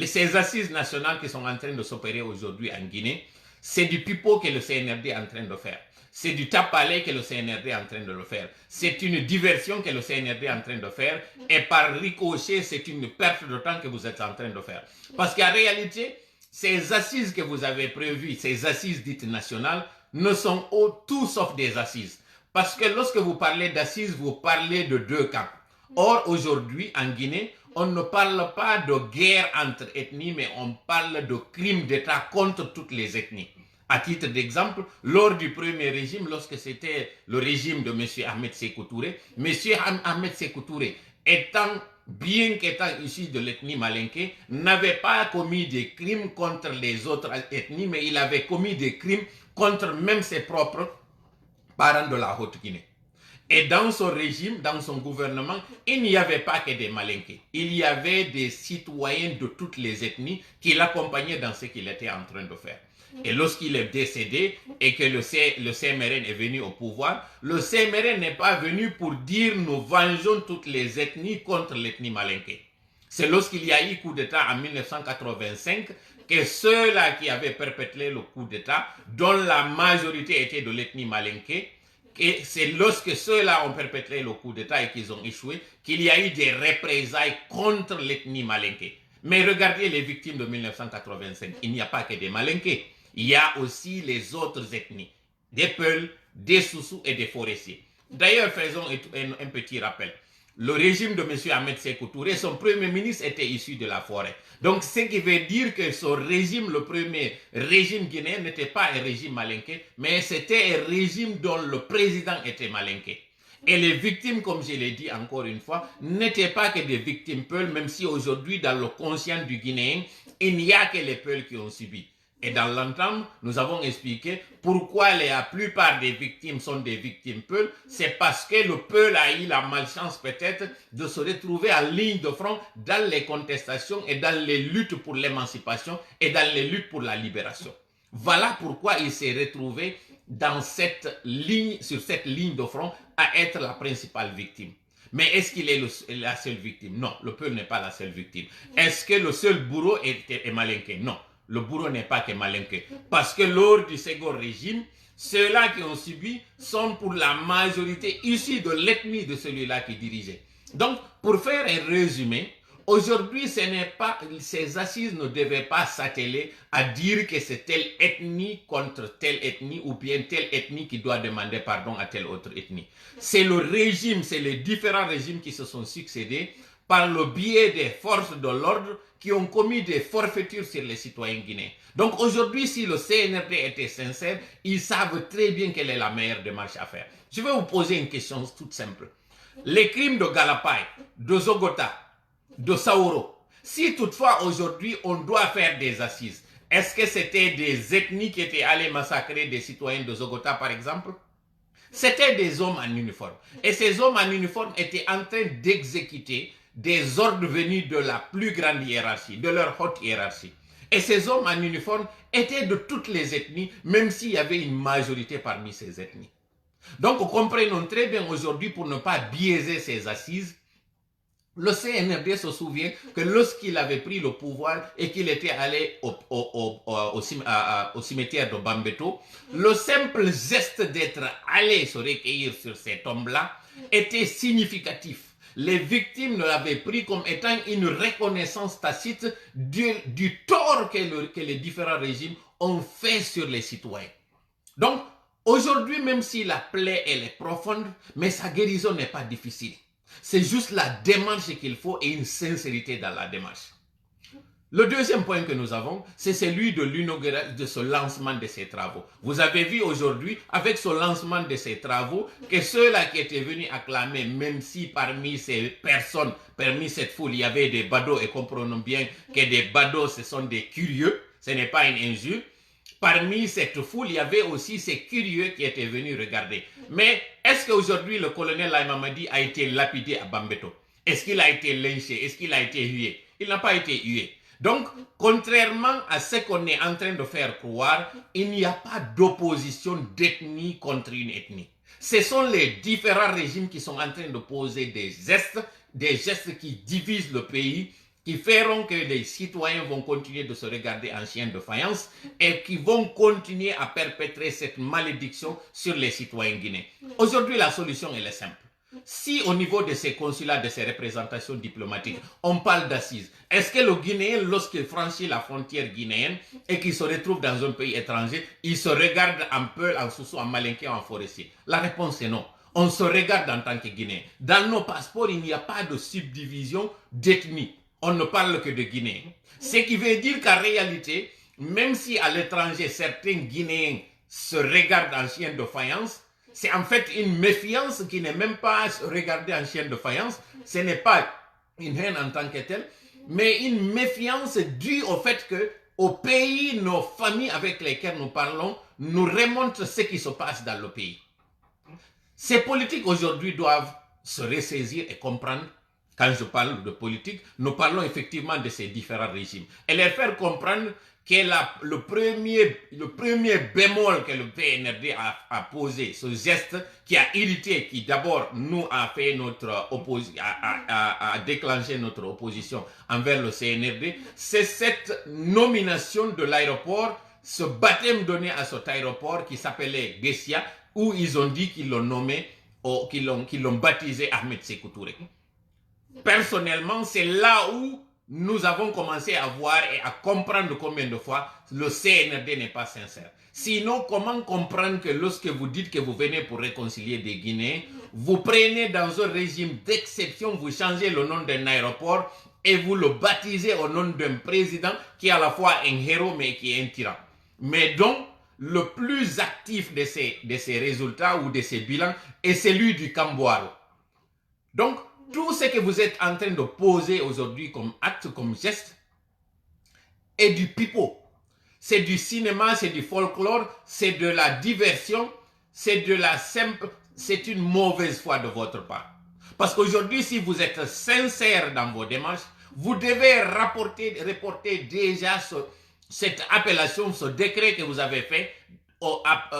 ces assises nationales qui sont en train de s'opérer aujourd'hui en Guinée c'est du pipeau que le CNRD est en train de faire c'est du tape-à-l'œil que le CNRD est en train de le faire. C'est une diversion que le CNRD est en train de faire. Et par ricochet, c'est une perte de temps que vous êtes en train de faire. Parce qu'en réalité, ces assises que vous avez prévues, ces assises dites nationales, ne sont tout sauf des assises. Parce que lorsque vous parlez d'assises, vous parlez de deux camps. Or, aujourd'hui, en Guinée, on ne parle pas de guerre entre ethnies, mais on parle de crimes d'État contre toutes les ethnies. À titre d'exemple, lors du premier régime, lorsque c'était le régime de M. Ahmed Sékou Touré, M. Ahmed Sékou Touré, bien qu'étant issu de l'ethnie malinké, n'avait pas commis des crimes contre les autres ethnies, mais il avait commis des crimes contre même ses propres parents de la Haute-Guinée. Et dans son régime, dans son gouvernement, il n'y avait pas que des Malinké. Il y avait des citoyens de toutes les ethnies qui l'accompagnaient dans ce qu'il était en train de faire. Et lorsqu'il est décédé et que le CMRN est venu au pouvoir, le CMRN n'est pas venu pour dire nous vengeons toutes les ethnies contre l'ethnie Malinké. C'est lorsqu'il y a eu coup d'État en 1985 que ceux-là qui avaient perpétré le coup d'État, dont la majorité était de l'ethnie Malinké, et c'est lorsque ceux-là ont perpétré le coup d'État et qu'ils ont échoué qu'il y a eu des représailles contre l'ethnie Malinké. Mais regardez les victimes de 1985. Il n'y a pas que des Malinké. Il y a aussi les autres ethnies. Des Peuls, des Soussous et des forestiers. D'ailleurs, faisons un petit rappel. Le régime de M. Ahmed Sékou Touré, son premier ministre était issu de la forêt. Donc, ce qui veut dire que son régime, le premier régime guinéen, n'était pas un régime malinké, mais c'était un régime dont le président était malinké. Et les victimes, comme je l'ai dit encore une fois, n'étaient pas que des victimes Peuls, même si aujourd'hui, dans le conscient du Guinéen, il n'y a que les Peuls qui ont subi. Et dans l'entame, nous avons expliqué pourquoi la plupart des victimes sont des victimes Peuls. C'est parce que le Peul a eu la malchance peut-être de se retrouver en ligne de front dans les contestations et dans les luttes pour l'émancipation et dans les luttes pour la libération. Voilà pourquoi il s'est retrouvé dans cette ligne, sur cette ligne de front à être la principale victime. Mais est-ce qu'il est la seule victime? Non, le Peul n'est pas la seule victime. Est-ce que le seul bourreau est malinké? Non. Le bourreau n'est pas que malinké. Parce que lors du second régime, ceux-là qui ont subi sont pour la majorité issus de l'ethnie de celui-là qui dirigeait. Donc, pour faire un résumé, aujourd'hui, ces assises ne devaient pas s'atteler à dire que c'est telle ethnie contre telle ethnie ou bien telle ethnie qui doit demander pardon à telle autre ethnie. C'est le régime, c'est les différents régimes qui se sont succédés par le biais des forces de l'ordre qui ont commis des forfaitures sur les citoyens guinéens. Donc aujourd'hui, si le CNRD était sincère, ils savent très bien quelle est la meilleure démarche à faire. Je vais vous poser une question toute simple. Les crimes de Galapay, de Zogota, de Sauro, si toutefois aujourd'hui on doit faire des assises, est-ce que c'était des ethnies qui étaient allées massacrer des citoyens de Zogota par exemple? C'était des hommes en uniforme. Et ces hommes en uniforme étaient en train d'exécuter des ordres venus de la plus grande hiérarchie, de leur haute hiérarchie. Et ces hommes en uniforme étaient de toutes les ethnies, même s'il y avait une majorité parmi ces ethnies. Donc, comprenons très bien aujourd'hui, pour ne pas biaiser ces assises, le CNRD se souvient que lorsqu'il avait pris le pouvoir et qu'il était allé au cimetière de Bambeto, le simple geste d'être allé se recueillir sur ces tombes-là était significatif. Les victimes l'avaient pris comme étant une reconnaissance tacite du tort que les différents régimes ont fait sur les citoyens. Donc, aujourd'hui, même si la plaie elle est profonde, mais sa guérison n'est pas difficile. C'est juste la démarche qu'il faut et une sincérité dans la démarche. Le deuxième point que nous avons, c'est celui de l'inauguration, de ce lancement de ces travaux. Vous avez vu aujourd'hui, avec ce lancement de ces travaux, que ceux-là qui étaient venus acclamer, même si parmi ces personnes, parmi cette foule, il y avait des badauds, et comprenons bien que des badauds, ce sont des curieux, ce n'est pas une injure. Parmi cette foule, il y avait aussi ces curieux qui étaient venus regarder. Mais est-ce qu'aujourd'hui, le colonel Laye Mamadi a été lapidé à Bambeto? Est-ce qu'il a été lynché? Est-ce qu'il a été hué? Il n'a pas été hué. Donc, contrairement à ce qu'on est en train de faire croire, il n'y a pas d'opposition d'ethnie contre une ethnie. Ce sont les différents régimes qui sont en train de poser des gestes qui divisent le pays, qui feront que les citoyens vont continuer de se regarder en chien de faïence et qui vont continuer à perpétrer cette malédiction sur les citoyens guinéens. Aujourd'hui, la solution, elle est simple. Si au niveau de ces consulats, de ces représentations diplomatiques, on parle d'assises, est-ce que le Guinéen, lorsqu'il franchit la frontière guinéenne et qu'il se retrouve dans un pays étranger, il se regarde en Peul, en Soussou, en Malinké, en Forestier? La réponse est non. On se regarde en tant que Guinéen. Dans nos passeports, il n'y a pas de subdivision d'ethnie. On ne parle que de Guinéens. Ce qui veut dire qu'en réalité, même si à l'étranger, certains Guinéens se regardent en chien de faïence, c'est en fait une méfiance qui n'est même pas regardée en chien de faïence. Ce n'est pas une haine en tant que telle, mais une méfiance due au fait que au pays, nos familles avec lesquelles nous parlons nous remontent ce qui se passe dans le pays. Ces politiques aujourd'hui doivent se ressaisir et comprendre. Quand je parle de politique, nous parlons effectivement de ces différents régimes. Et leur faire comprendre que le premier bémol que le PNRD a posé, ce geste qui a irrité, qui d'abord nous a fait a déclenché notre opposition envers le CNRD, c'est cette nomination de l'aéroport, ce baptême donné à cet aéroport qui s'appelait Gessia, où ils ont dit qu'ils l'ont nommé, qu'ils l'ont baptisé Ahmed Sékou Touré. Personnellement, c'est là où nous avons commencé à voir et à comprendre combien de fois le CNRD n'est pas sincère. Sinon, comment comprendre que lorsque vous dites que vous venez pour réconcilier des Guinéens, vous prenez dans un régime d'exception, vous changez le nom d'un aéroport et vous le baptisez au nom d'un président qui est à la fois un héros mais qui est un tyran. Mais donc, le plus actif de ces résultats ou de ces bilans est celui du Kamboaro. Donc, tout ce que vous êtes en train de poser aujourd'hui comme acte, comme geste, est du pipeau. C'est du cinéma, c'est du folklore, c'est de la diversion, c'est une mauvaise foi de votre part. Parce qu'aujourd'hui, si vous êtes sincère dans vos démarches, vous devez reporter déjà cette appellation, ce décret que vous avez fait,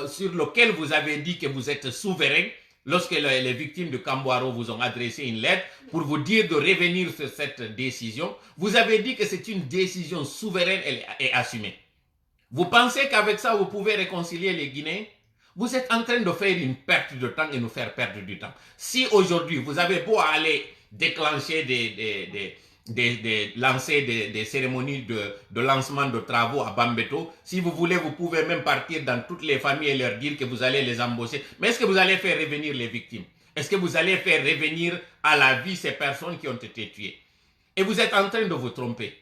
sur lequel vous avez dit que vous êtes souverain, lorsque les victimes de Kamboaro vous ont adressé une lettre pour vous dire de revenir sur cette décision, vous avez dit que c'est une décision souveraine et assumée. Vous pensez qu'avec ça, vous pouvez réconcilier les Guinéens? Vous êtes en train de faire une perte de temps et nous faire perdre du temps. Si aujourd'hui, vous avez beau aller déclencher lancer des cérémonies de lancement de travaux à Bambeto, si vous voulez, vous pouvez même partir dans toutes les familles et leur dire que vous allez les embaucher. Mais est-ce que vous allez faire revenir les victimes? Est-ce que vous allez faire revenir à la vie ces personnes qui ont été tuées? Et vous êtes en train de vous tromper.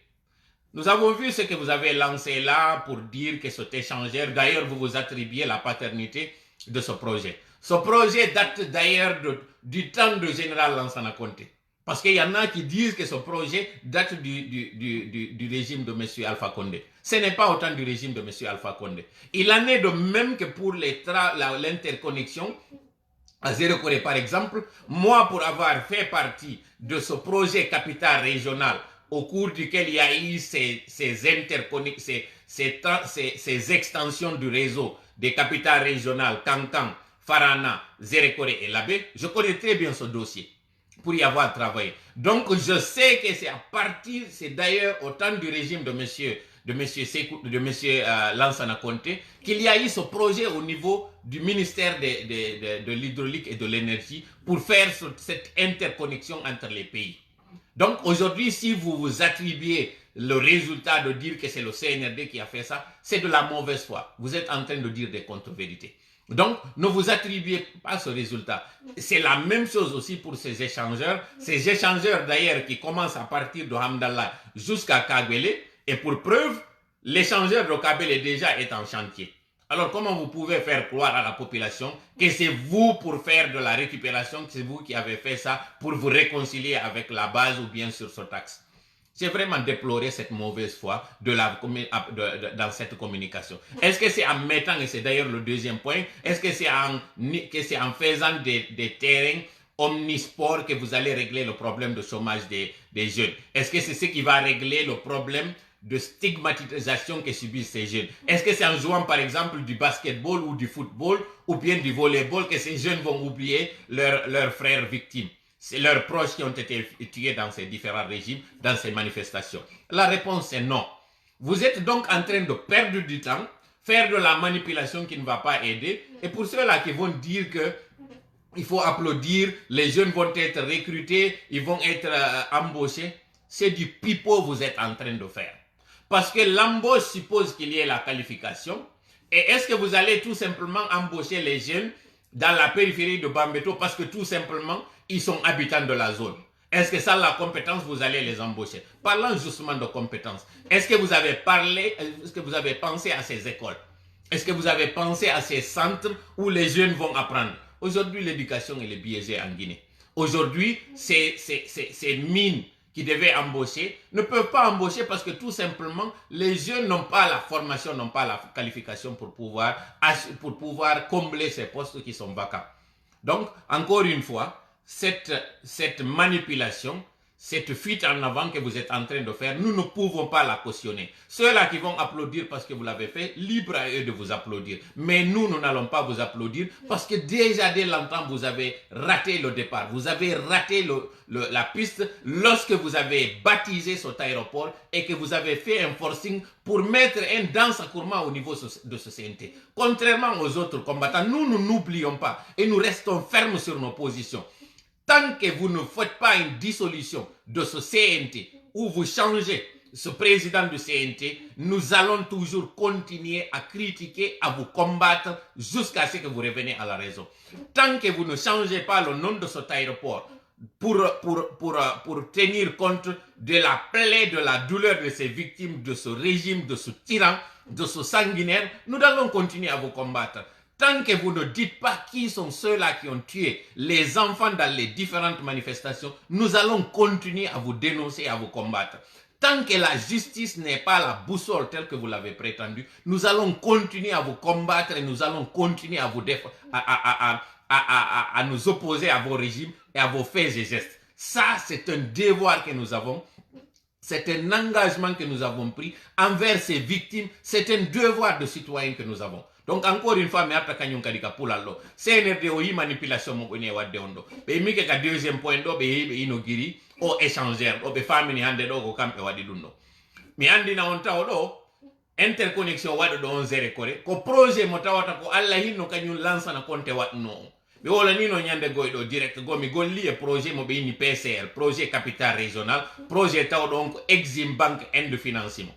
Nous avons vu ce que vous avez lancé là pour dire que cet échangeur, d'ailleurs vous vous attribuez la paternité de ce projet. Ce projet date d'ailleurs du temps du général Lansana Conté. Parce qu'il y en a qui disent que ce projet date du régime de M. Alpha Condé. Ce n'est pas autant du régime de M. Alpha Condé. Il en est de même que pour l'interconnexion à Zéro Corée, par exemple. Moi, pour avoir fait partie de ce projet capital régional au cours duquel il y a eu ces extensions du réseau des capitales régionales, Kankan, Farana, Zéro Corée et Labé, je connais très bien ce dossier pour y avoir travaillé. Donc, je sais que c'est d'ailleurs au temps du régime de monsieur Lansana Conté qu'il y a eu ce projet au niveau du ministère de l'hydraulique et de l'énergie pour faire cette interconnexion entre les pays. Donc, aujourd'hui, si vous vous attribuez le résultat de dire que c'est le CNRD qui a fait ça, c'est de la mauvaise foi. Vous êtes en train de dire des contre-vérités. Donc, ne vous attribuez pas ce résultat. C'est la même chose aussi pour ces échangeurs. Ces échangeurs, d'ailleurs, qui commencent à partir de Hamdallah jusqu'à Kagbele. Et pour preuve, l'échangeur de Kagbele déjà est en chantier. Alors, comment vous pouvez faire croire à la population que c'est vous pour faire de la récupération, que c'est vous qui avez fait ça pour vous réconcilier avec la base ou bien sur ce taxe? J'ai vraiment déploré cette mauvaise foi dans cette communication. Est-ce que c'est en mettant, et c'est d'ailleurs le deuxième point, est-ce que c'est en faisant des terrains omnisports que vous allez régler le problème de chômage des jeunes? Est-ce que c'est ce qui va régler le problème de stigmatisation que subissent ces jeunes? Est-ce que c'est en jouant par exemple du basketball ou du football ou bien du volleyball que ces jeunes vont oublier leurs frères victimes? C'est leurs proches qui ont été tués dans ces différents régimes, dans ces manifestations. La réponse est non. Vous êtes donc en train de perdre du temps, faire de la manipulation qui ne va pas aider. Et pour ceux-là qui vont dire que il faut applaudir, les jeunes vont être recrutés, ils vont être embauchés, c'est du pipeau que vous êtes en train de faire. Parce que l'embauche suppose qu'il y ait la qualification. Et est-ce que vous allez tout simplement embaucher les jeunes dans la périphérie de Bambeto parce que tout simplement, ils sont habitants de la zone? Est-ce que ça, la compétence, vous allez les embaucher? Parlons justement de compétences. Est-ce que vous avez pensé à ces écoles? Est-ce que vous avez pensé à ces centres où les jeunes vont apprendre? Aujourd'hui, l'éducation, elle est biaisée en Guinée. Aujourd'hui, ces mines qui devaient embaucher ne peuvent pas embaucher parce que tout simplement, les jeunes n'ont pas la formation, n'ont pas la qualification pour pouvoir combler ces postes qui sont vacants. Donc, encore une fois, cette manipulation, cette fuite en avant que vous êtes en train de faire, nous ne pouvons pas la cautionner. Ceux-là qui vont applaudir parce que vous l'avez fait, libre à eux de vous applaudir. Mais nous n'allons pas vous applaudir parce que déjà dès longtemps, vous avez raté le départ. Vous avez raté la piste lorsque vous avez baptisé cet aéroport et que vous avez fait un forcing pour mettre un danse à courement au niveau de ce CNT. Contrairement aux autres combattants, nous n'oublions pas et nous restons fermes sur nos positions. Tant que vous ne faites pas une dissolution de ce CNT ou vous changez ce président du CNT, nous allons toujours continuer à critiquer, à vous combattre jusqu'à ce que vous reveniez à la raison. Tant que vous ne changez pas le nom de cet aéroport pour tenir compte de la plaie, de la douleur de ces victimes, de ce régime, de ce tyran, de ce sanguinaire, nous allons continuer à vous combattre. Tant que vous ne dites pas qui sont ceux-là qui ont tué les enfants dans les différentes manifestations, nous allons continuer à vous dénoncer, à vous combattre. Tant que la justice n'est pas la boussole telle que vous l'avez prétendu, nous allons continuer à vous combattre et nous allons continuer à vous à nous opposer à vos régimes et à vos faits et gestes. Ça, c'est un devoir que nous avons. C'est un engagement que nous avons pris envers ces victimes. C'est un devoir de citoyen que nous avons. Donc encore une fois, mais après quand on kadika pulalo, CNRD o yi manipulation mo bone wadde ondo. Be mike ka deuxième point do be inogiri o échangeur o be famini hande do ko kambe wadi dundo. Mi andi na on taw do interconnexion wado do on zere kore ko projet mo tawata ko alla hinno kanyun lansa na konte watno. Be wala nino nyande goydo direct go mi golli e projet mo be ni PCR, projet capital régional, projet taw donc Exim Bank and financement.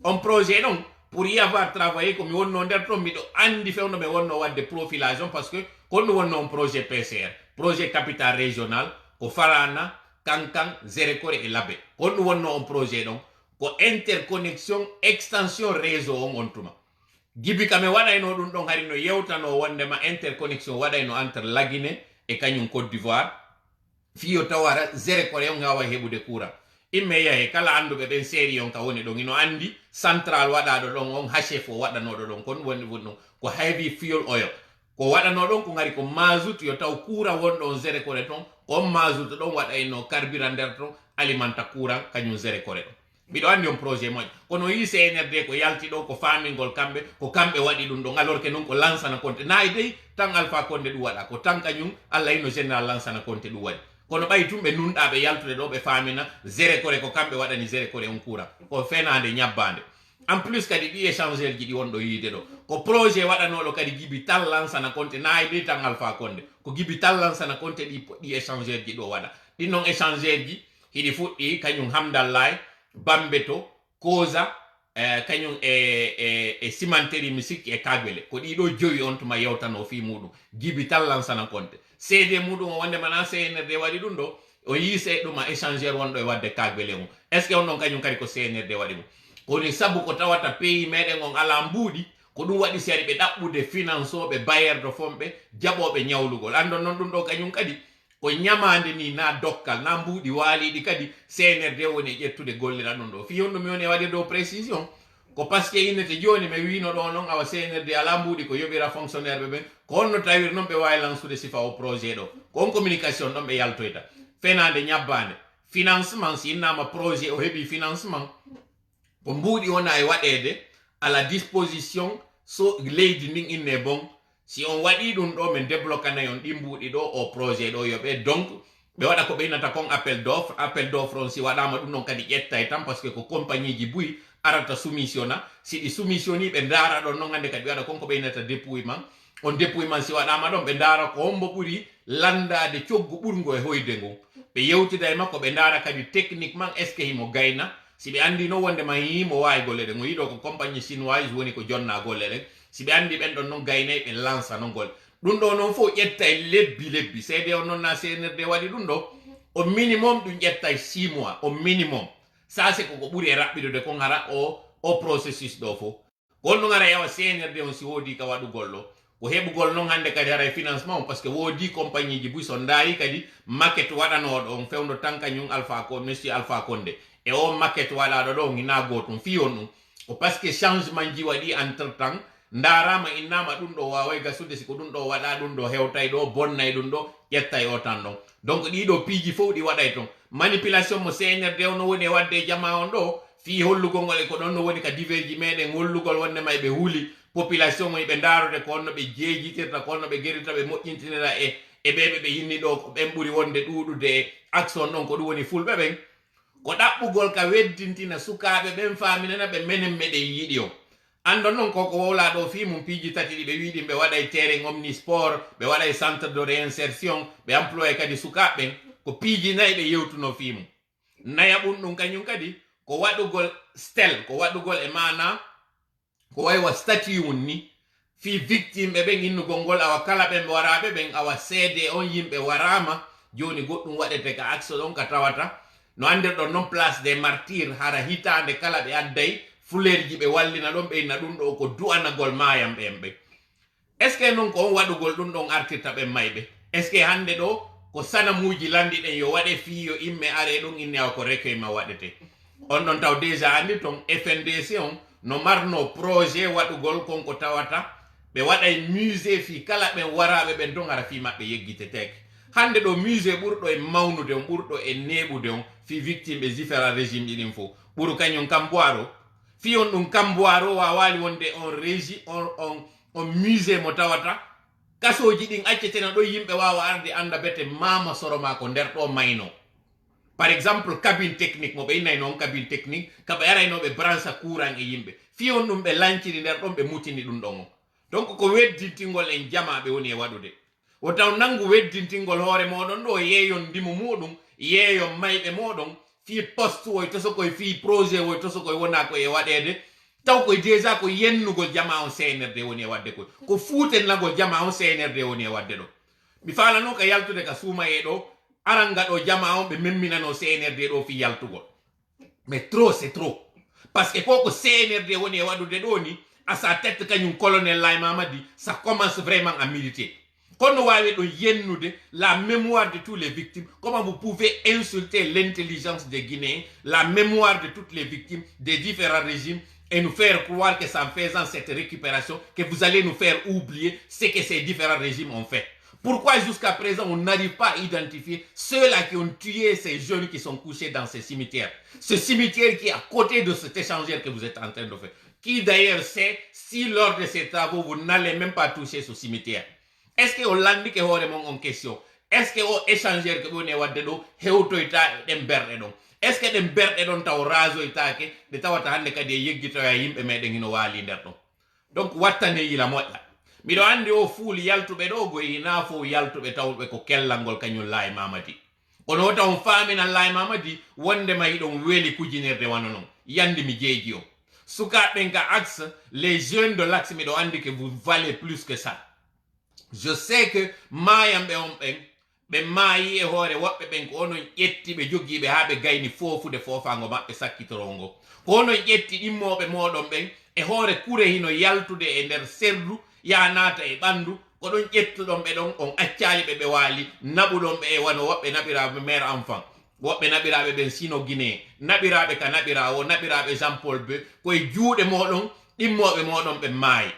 On projet donc pour y avoir travaillé comme on non der mi do andi fewno be wonno wadde profilation parce que kon wonno un projet PCR, projet capital régional ko farana kankan zere kore e labe. Kon wonno un projet donc ko interconnexion extension réseau on tuma. Gibi kame wada ino dun don harino yewtano wonde ma interconnexion wada ino entre la Guinée et kanyum Côte d'Ivoire. Fiyo tawara zere kore on ngawa hebude courant. Imme yahe kala anduɓe ɓen série on ka woni ɗon ino andi central waɗaɗo ɗon on HFO waɗanoɗo ɗon kon woni ɗum ko heavy fuel oil ko waɗano ɗon ko ngari ko mazout yo taw courant wonɗo on zere kore ton on mazout ɗon waɗayno carburant nder ton alimenta courant kañum zere kore ɗon mbiɗo andi on projet moƴƴo kono yi CNRD ko yalti ɗo ko famingol kamɓe ko kamɓe waɗi ɗum ɗon alors que non ko lansana konte nayi dey tan Alpha Condé ɗum waɗa ko tan kañum Allah yino général lansana konte ɗum waɗi kono ɓay tumɓe nunɗaɓe yaltude ɗo ɓe famina zere kore ko kamɓe waɗani zere kore on courant ko fenade ñabbande en plus kadi ɗi échangeur ji ɗi wonɗo yiide ɗo ko projet waɗanoɗo kadi gibi tal lansana konte nayi ɗi tan Alpha Condé ko gibi tal lansana konte ɗi échangeur ji ɗo waɗa ɗin noon échangeur ji hiɗi fuɗɗi kañum Hamdallahi Bambeto Koza kañum e cimenterie musique e Kagbele ko ɗiɗo joyi on tuma yewtano fi muɗum gibi tal lansana konte CD muɗum o wonde mana CNRD waɗi ɗum ɗo o yise ɗum a échangeur wonɗo e wadde Kagbele mum est ce que on ɗon kañum kadi ko CNRD waɗi mum koni sabu ko tawata pays meɗen on ala mbuuɗi ko ɗum waɗi sari ɓe ɗaɓɓude finançoɓe bailleur de fonɓe jaɓoɓe ñawlugol andon noon ɗum ɗo kañum kadi ko ñamande ni na dokkal na mbuuɗi waaliɗi kadi CNRD woni ƴettude gollira ɗum ɗo fi on ɗum yoni e waɗi dow précision ko par ce que innete joni mi wino ɗo noon awa CNRD ala mbuuɗi ko yoɓira fonctionnaire ɓe ɓen ko honno tawir noon ɓe wawi lansude sifa o projet ɗo ko on communication ɗon ɓe yaltoyta fenade ñabbande financement si innama projet o heeɓi financement ko mbuuɗi wona e waɗede à la disposition so leydi ndin inne bon si on waɗi ɗum ɗo min débloquanayi on ɗi mbuuɗi ɗo o projet ɗo yoɓe donc ɓe waɗa ko ɓe innata kon appel d'offre on si waɗama ɗum ɗon kadi ƴettay tan par ce que ko compagnie ji buyi arata soumissionna si ɗi soumissioni ɓe ndaara ɗon noon hande kadi ɓe waɗa konko ɓe innata dépouillement on dépouillement si waɗama ɗon ɓe ndaara ko hombo ɓuuri landade coggu ɓurgo e hoyde ngon ɓe yewtida e makko ɓe ndaara kadi techniquement est ce que himo gayna si ɓe andi no wonde ma himo wawi golle ɗen o yiɗo ko compagnie chinoise woni ko jonna golle ɗen si ɓe andi ɓen ɗon noon gaynayi ɓe lansa noon golle ɗum ɗo noon fof ƴetta e lebbi seede on noon na CNRD waɗi ɗum ɗo au minimum ɗum ƴetta e 6 mois au minimum ça c'est ko ɓuuri e raɓɓidude kon hara o processus ɗo fof gon ɗum ara yawa CNRD on si woodi ka waɗugol ɗo ko heɓugol noon hande kadi hara e financement on par ce que woodi compagnie ji buy so ndaari kadi maquette waɗanoɗo on fewno tan kañum monsieur Alpha Condé e o maquette waɗaɗo ɗo hina gotum fiyon ɗum ko par ce que changement ji waɗi entre temps ndarama innama ɗum ɗo wawai gasude siko ɗum ɗo waɗa ɗum ɗo hewtay ɗo bonnay ɗum ɗo ƴettay o tan ɗon donc ɗiɗo piiji fof ɗi waɗay ton manipulation mo CNRD no woni e wadde jama on ɗo fi hollugol ngol e ko ɗon no woni ka diverji meɗen hollugol wonde may ɓe huuli population mo ɓe ndarude ko onno ɓe jeejitirta ko onno ɓe guerita ɓe moƴƴintinira e ɓeɓe ɓe yinni ɗo ko ɓen ɓuri wonde ɗuɗude e action ɗon ko ɗum woni fulɓe ɓen ko ɗaɓɓugol ka weddintina sukaɓe ɓen faminana ɓe menen meɗen yiɗi o andon noon koko wowla ɗo fi mum piiji tati ɗi ɓe wiɗi ɓe waɗay terrain omnisport ɓe waɗay centre de réinsertion ɓe employé kadi sukaɓe ko piiji nayi ɓe yewtuno fi mum naya ɓum ɗum kañum kadi ko waɗugol stel ko waɗugol e mana ko waywa statut mum ni fi victime ɓe ɓen innugol ngol awa kala ɓen waraɓe ɓen awa seede on yimɓe warama joni goɗɗum waɗete ka axe ɗon ka tawata no andirɗon noon place des martyrs hara hitande kala ɓe adday fulerji ɓe wallina ɗon ɓe inna ɗum ɗo ko du'anagol mayam ɓen ɓe est ce que noon ko on waɗugol ɗum ɗon artirta ɓen mayɓe est ce que hande ɗo ko sanamuji landiɗen yo waɗe fi yo imme are ɗum inni awa ko recueil ma waɗete on ɗon taw déjà andi ton FNDC on no marno projet waɗugol konko tawata ɓe waɗay musée fi kala ɓen waraɓe ɓen ton hara fi maɓɓe yeggiteteke hande ɗo musée ɓurɗo e mawnude on ɓurɗo e neɓude on fi victime ɓe différents régime ɗiɗin fo ɓuru kañum kamboiro fi on ɗum kamboiro wawali wonde on régi on musée mo tawata kasoji ɗin accetena ɗo yimɓe wawa arde anda bete mama soroma ko nder ɗo mayno par exemple cabine technique mo ɓe innayno on cabine technique kaɓe araynoɓe branche courant e yimɓe fi on ɗum ɓe lanciri nder ɗon ɓe mutini ɗum ɗon o donc ko weddintingol en jamaɓe woni e waɗude o taw nangu weddintingol hoore moɗon ɗo yeeyon ndimo muɗum yeeyon mayɓe moɗon fi poste woy to sokoye fi projet woy to sokoye wona koye waɗede taw koye déjà ko yennugol jama on CNRD woni e wadde koy ko fuutennagol jama on CNRD woni e wadde ɗo mi falano ka yaltude ka suumaye ɗo aran gaɗo jama on ɓe memminano CNRD ɗo fi yaltugol mais trop c'est trop par ce que koko CNRD woni e waɗude ɗo ni à sa tête kañum colonel Laye Mamadi ça commence vraiment à militer kono wawi ɗo yennude la mémoire de tous les victimes. Comment vous pouvez insulter l'intelligence des Guinéens, la mémoire de toutes les victimes des différents régimes et nous faire croire que c'est en faisant cette récupération que vous allez nous faire oublier ce que ces différents régimes ont fait. Pourquoi jusqu'à présent on n'arrive pas à identifier ceux-là qui ont tué ces jeunes qui sont couchés dans ces cimetières? Ce cimetière qui est à côté de cet échangeur que vous êtes en train de faire. Qui d'ailleurs sait si lors de ces travaux vous n'allez même pas toucher ce cimetière? Est-ce que o landi ke hoore mon en question? Est ce que o échangeur ke ɓoni e wadde ɗo hewtoyta e ɗen berɗe ɗon? est ce que ɗen berɗe ɗon taw rasoytake ɗe tawata hannde kadi e yeggitoya yimɓe meɗen hino waali nder ɗon? Donc wattane yila moƴƴa. Miɗo andi o fuuli yaltuɓe ɗo goyi na fo yaltuɓe tawɓe ko kellal ngol kañum Laye Mamadi. Ono wota on faamina Laye Mamadi wonde ma yiɗon weeli kujinirde wana noon yandi mi jeeji o sukaɓen ka axe les jeunes de l'axe miɗo andi que vous valez plus que ça. Je sais que mayamɓe on ɓen ɓe maayi e hoore woɓɓe ɓen ko onon ƴetti ɓe jogiiɓe haa ɓe gayni foofude fofango maɓɓe sakkitorongo ko onon ƴetti ɗimmoɓe moɗon ɓen e hoore kure hino yaltude e nder serdu ya naata e ɓandu ko ɗon ƴettuɗon ɓe ɗon on accali ɓe waali naɓuɗon ɓe e wano woɓɓe naɓiraɓe mère enfant woɓɓe naɓiraɓe ɓen sino guiné naɓiraɓe ka naɓira o naɓiraɓe Jean Paul Be koye juuɗe moɗon ɗimmoɓe moɗon ɓe maayi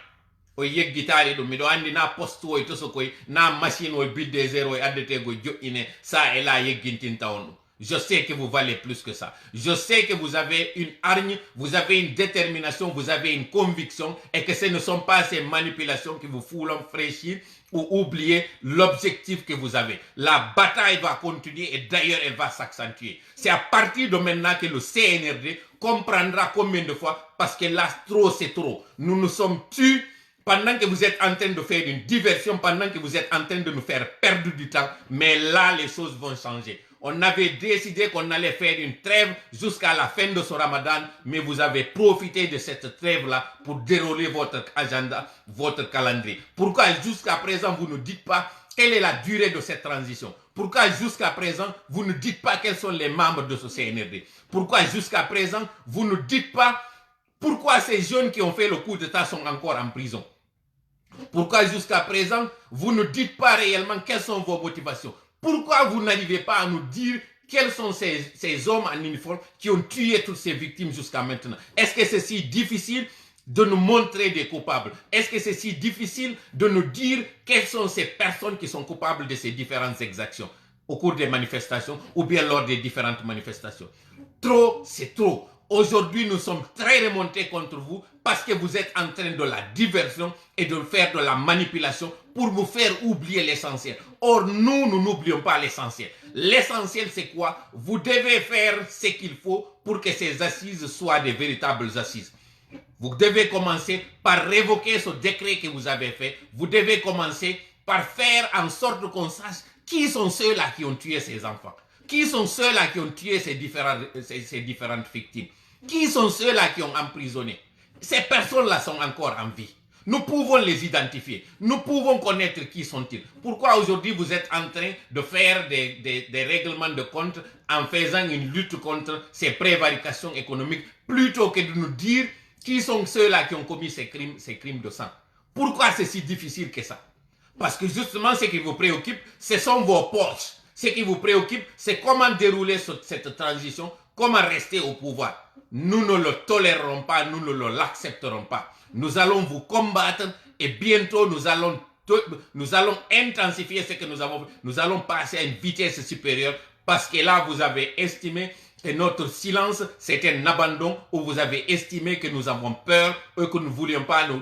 o yeggitaali ɗum miɗo andi na poste woy to so koye na machine woye bidde zéro e addetego joƴƴine ça et là yeggintinta on ɗum. Je sais que vous valez plus que ça. Je sais que vous avez une hargne, vous avez une détermination, vous avez une conviction et que ce ne sont pas ces manipulations qui vous font fraîchir ou oublier l'objectif que vous avez. La bataille va continuer et d'ailleurs elle va s'accentuer. C'est à partir de maintenant que le CNRD comprendra combien de fois, parce que là, trop c'est trop. Nous nous sommes tus pendant que vous êtes en train de faire une diversion, pendant que vous êtes en train de nous faire perdre du temps, mais là, les choses vont changer. On avait décidé qu'on allait faire une trêve jusqu'à la fin de ce Ramadan, mais vous avez profité de cette trêve-là pour dérouler votre agenda, votre calendrier. Pourquoi jusqu'à présent, vous ne dites pas quelle est la durée de cette transition? Pourquoi jusqu'à présent, vous ne dites pas quels sont les membres de ce CNRD? Pourquoi jusqu'à présent, vous ne dites pas pourquoi ces jeunes qui ont fait le coup d'État sont encore en prison? Pourquoi jusqu'à présent, vous ne dites pas réellement quelles sont vos motivations? Pourquoi vous n'arrivez pas à nous dire quels sont ces hommes en uniforme qui ont tué toutes ces victimes jusqu'à maintenant? Est-ce que c'est si difficile? de nous montrer des coupables. Est-ce que c'est si difficile de nous dire quelles sont ces personnes qui sont coupables de ces différentes exactions au cours des manifestations ou bien lors des différentes manifestations? Trop, c'est trop. Aujourd'hui, nous sommes très remontés contre vous parce que vous êtes en train de la diversion et de faire de la manipulation pour vous faire oublier l'essentiel. Or, nous n'oublions pas l'essentiel. L'essentiel, c'est quoi? Vous devez faire ce qu'il faut pour que ces assises soient des véritables assises. Vous devez commencer par révoquer ce décret que vous avez fait. Vous devez commencer par faire en sorte qu'on sache qui sont ceux-là qui ont tué ces enfants. Qui sont ceux-là qui ont tué ces différentes victimes? Qui sont ceux-là qui ont emprisonné? Ces personnes-là sont encore en vie. Nous pouvons les identifier. Nous pouvons connaître qui sont-ils. Pourquoi aujourd'hui vous êtes en train de faire des règlements de compte en faisant une lutte contre ces prévarications économiques plutôt que de nous dire qui sont ceux-là qui ont commis ces crimes de sang? Pourquoi c'est si difficile que ça? Parce que justement, ce qui vous préoccupe, ce sont vos poches. Ce qui vous préoccupe, c'est comment dérouler cette transition, comment rester au pouvoir. Nous ne le tolérerons pas, nous ne l'accepterons pas. Nous allons vous combattre et bientôt nous allons intensifier ce que nous avons fait. Nous allons passer à une vitesse supérieure parce que là, vous avez estimé que notre silence, c'est un abandon, où vous avez estimé que nous avons peur et que nous ne voulions pas nous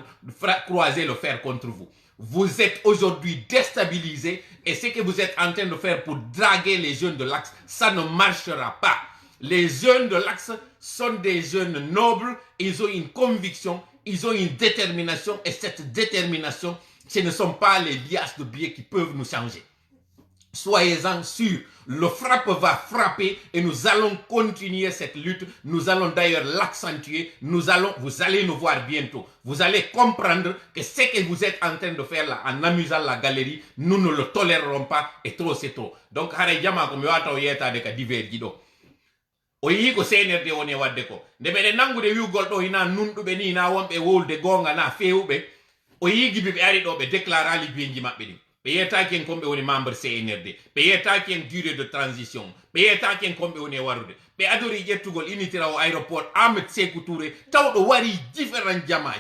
croiser le fer contre vous. Vous êtes aujourd'hui déstabilisés et ce que vous êtes en train de faire pour draguer les jeunes de l'Axe, ça ne marchera pas. Les jeunes de l'Axe sont des jeunes nobles, ils ont une conviction, ils ont une détermination et cette détermination, ce ne sont pas les liasses de billets qui peuvent nous changer. Soyez-en sûrs, le frappe va frapper et nous allons continuer cette lutte. Nous allons d'ailleurs l'accentuer. Vous allez nous voir bientôt. Vous allez comprendre que ce que vous êtes en train de faire là, en amusant la galerie, nous ne le tolérerons pas et trop c'est trop. Donc, hare jama ko mi wata o yeta de ka diverji do. O yi ko senerde woni wadde ko. Nde ɓeɗe nangude wiwgol ɗo hina nunɗuɓe ni na wonɓe wolde gonga na fewɓe. O yigiɓe ɓe ari ɗo ɓe déclarali biyeji maɓɓe ɗin. ɓe yetaki en komɓe woni membre CNRD, ɓe yetaki en durée de transition, ɓe yetaki en komɓe woni warude, ɓe adori ƴettugol initira o aéroport Ahmed Sékou Touré tawɗo wari différent jamaji.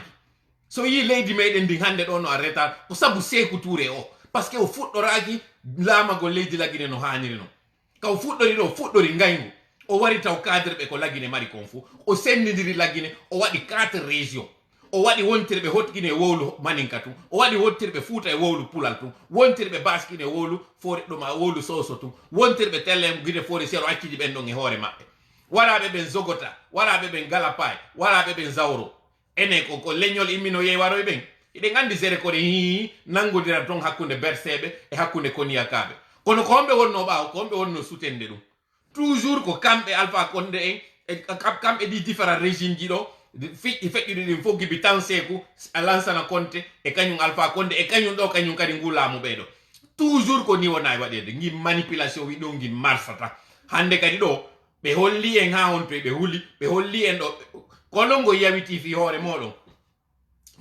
So yi leydi meɗen ndin hande ɗo no a reta ko sabu Sékou Touré o, par ce que o fuɗɗoraki laamagol leydi lagine no haniri no. Kaw fuɗɗori ɗo fuɗɗori ngaygu, o wari taw cadre ɓe ko lagine mari kon fu, o sendidiri lagine, o waɗi 4 régions. O waɗi wontirɓe hotkine wowlu maninka tum, o waɗi wontirɓe fuuta e wowlu pulal tum, wontirɓe baskine wowlu fore ɗuma wowlu soso tum, wontirɓe telle guine fore sero acciji ɓen ɗon e hoore maɓɓe. Waraɓe ɓen zogota, waraɓe ɓen galapay, waraɓe ɓen zawro. Enen ko leñol immino yewaroy ɓen. Iɗen andi sere kode hi nangodira ton hakkunde berseɓe e hakkunde koniyakaɓe. Kono ko homɓe wonno ɓaawo, ko homɓe wonno sutende ɗum. Toujours ko kamɓe Alpha Condé en kamɓe ɗi différent régime ji ɗo fiƴƴi feƴƴuɗi ɗin fof gibi tan Sékou Lansana Conté e kañum Alpha Condé e kañum ɗo kañum kadi ngulamu ɓeɗo toujours ko ni wona waɗede gi manipulation wi ɗo gi marsata hande kadi ɗo ɓe holli en ha on to ɓe huli ɓe holli en ɗo kono ngo yawiti fi hoore moɗon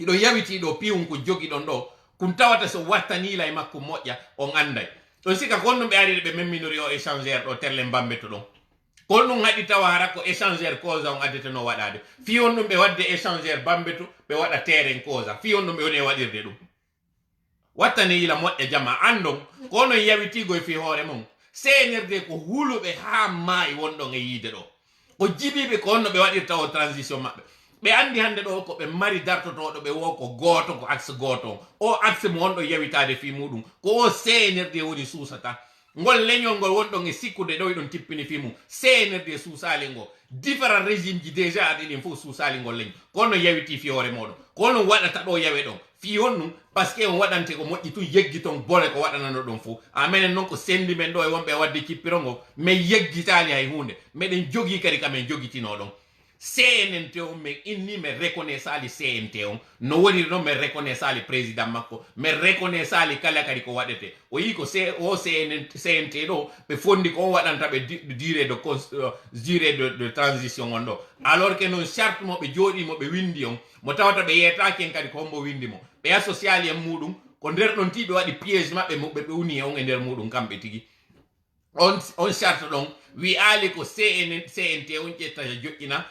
iɗo yawiti ɗo piwum ko jogi ɗon ɗo kum tawata so wattanila e makko moƴƴa on anday ɗon sika konno ɓe ari ɓe memminori o échangeur ɗo telle mbambeto ɗon kon ɗum haɗi tawa hara ko échangeur cause on addeteno waɗade fi on ɗum ɓe wadde échangeur bambeto ɓe waɗa terrain cause fi on ɗum ɓe woni e waɗirde ɗum wattane yila moƴƴa jama andon kono yawitigo e fi hoore mum CNRD ko huluɓe ha maayi wonɗon e yiide ɗo ko jibiɓe ko onno ɓe waɗirta o transition maɓɓe ɓe andi hande ɗo ko ɓe mari dartotoɗo ɓe wo ko goto ko axe goto o axe mo wonɗo yawitade fi muɗum ko o CNRD woni suusata ngol leñol ngol wonɗon e sikkude ɗo ɗon tippini fi mum CNRD suusali ngo différent régime ji déjà aɗiɗin fof suusali ngol leñol kono yawiti fi hoore moɗon kono waɗata ɗo yawe ɗon fi on ɗum par ce que on waɗante ko moƴƴi tun yeggi ton bole ko waɗanano ɗon fof amenen noon ko sendi men ɗo e wonɓe wadde cippiro ngo min yeggitali hay hunde meɗen jogui kadi kamen jogitino ɗon CNT on min inni min reconnaissali CNT on no woniri noon min reconnaissali président makko min reconnaissali kala kadi ko waɗete o yi ko CNT ɗo ɓe fondi ko on waɗanta ɓe durée de transition on ɗo alors que noon charte mo ɓe jooɗimo ɓe windi on mo tawata ɓe yetaki en kadi ko hombo windi mo ɓe associali en muɗum ko nder ɗon ti ɓe waɗi piège maɓɓe ɓe uni e on e nder muɗum kamɓe tigi on charte ɗon wi ali ko CNT on ƴetta joƴƴina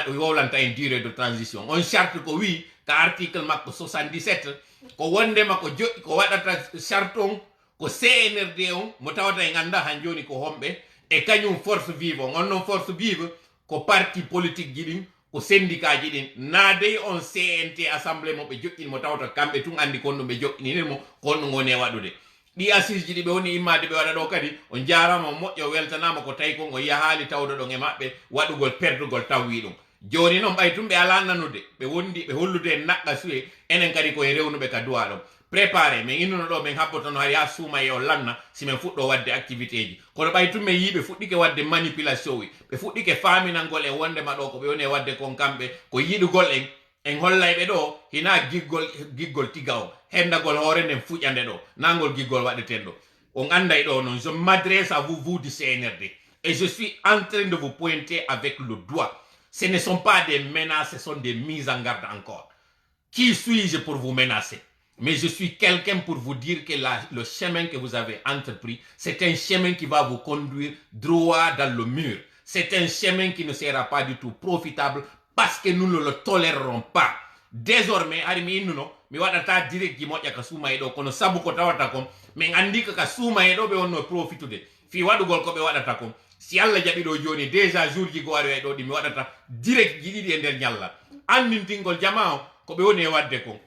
wowlanta en durée de transition on charte ko wi ka article makko 77 ko wonde makko joɗɗi ko waɗata charte on ko CNRD on mo tawata en anda han joni ko homɓe e kañum force vive on non force vive ko parti politique ji ɗin ko syndicat ji ɗin na dey on CNT assemblée mo ɓe joƴƴini mo tawata kamɓe tun andi kon ɗum ɓe joƴƴinini mo kon ɗum woni e waɗude ɗi assise ji ɗi ɓe woni immade ɓe waɗa ɗo kadi on jarama moƴƴo weltanama ko tawi kon o yahali tawde ɗon e maɓɓe waɗugol perdugol tawwi ɗum joni noon ɓay tum ɓe ala nanude ɓe wondi ɓe hollude en naɓɓa suwe enen kadi koye rewnuɓe ka duwa ɗon préparé min innuno ɗo min habbotono hay ha suuma e o lanna simin fuɗɗo wadde activité ji kono ɓay tum min yi ɓe fuɗɗike wadde manipulation wi ɓe fuɗɗike faminalngol e wondema ɗo ko ɓe woni e wadde kon kamɓe ko yiɗugol en hollayɓe ɗo hina giggol tiga o hendagol hoore nden fuƴande ɗo nangol giggol waɗeten ɗo on anday ɗo noon je m'adresse à vous du CNRD et je suis en train de vous pointer avec le doigt. Ce ne sont pas des menaces, ce sont des mises en garde encore. Qui suis-je pour vous menacer? Mais je suis quelqu'un pour vous dire que le chemin que vous avez entrepris, c'est un chemin qui va vous conduire droit dans le mur. C'est un chemin qui ne sera pas du tout profitable parce que nous ne le tolérerons pas. Désormais, arimi innuno, mi waɗata direct ji moƴƴa ka suuma e ɗo kono sabu ko tawata kon min andi ka suuma e ɗo ɓe wonno profitude fi waɗugol ko ɓe waɗata kon si Allah jaɓi ɗo joni déjà jour ji go ari e ɗo ɗi mi waɗata direct ji ɗiɗi e nder ñalla andintingol jama o ko ɓe woni e wadde kon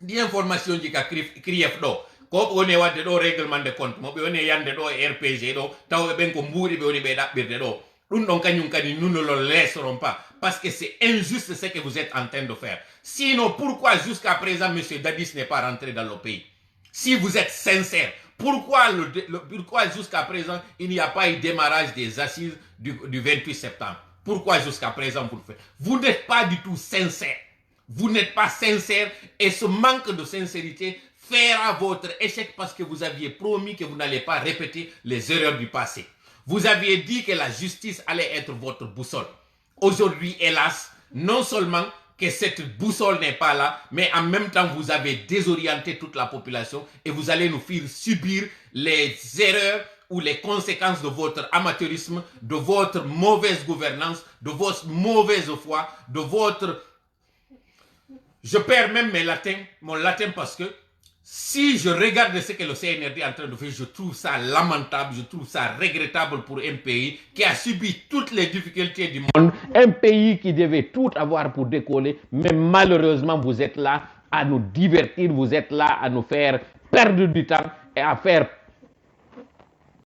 ɗi information ji ka CRIEF ɗo ko ɓe woni e wadde ɗo règlement de compte mo ɓe woni e yande ɗo e RPG ɗo tawɓe ɓen ko mbuuɗi ɓe woni ɓe ɗaɓɓirde ɗo ɗum ɗon kañum kadi nous ne le laisserons pas parce que c'est injuste ce que vous êtes en train de faire. Sinon pourquoi jusqu'à présent monsieur Dadis n'est pas rentré dans le pays? Si vous êtes sincère, pourquoi jusqu'à présent il n'y a pas eu démarrage des assises du 28 septembre? Pourquoi jusqu'à présent vous le faites? Vous n'êtes pas du tout sincère. Vous n'êtes pas sincère et ce manque de sincérité fera votre échec parce que vous aviez promis que vous n'allez pas répéter les erreurs du passé. Vous aviez dit que la justice allait être votre boussole. Aujourd'hui, hélas, non seulement que cette boussole n'est pas là, mais en même temps, vous avez désorienté toute la population et vous allez nous faire subir les erreurs ou les conséquences de votre amateurisme, de votre mauvaise gouvernance, de votre mauvaise foi, de votre... Je perds même mon latin parce que si je regarde ce que le CNRD est en train de faire, je trouve ça lamentable, je trouve ça regrettable pour un pays qui a subi toutes les difficultés du monde. Un pays qui devait tout avoir pour décoller, mais malheureusement vous êtes là à nous divertir, vous êtes là à nous faire perdre du temps et à faire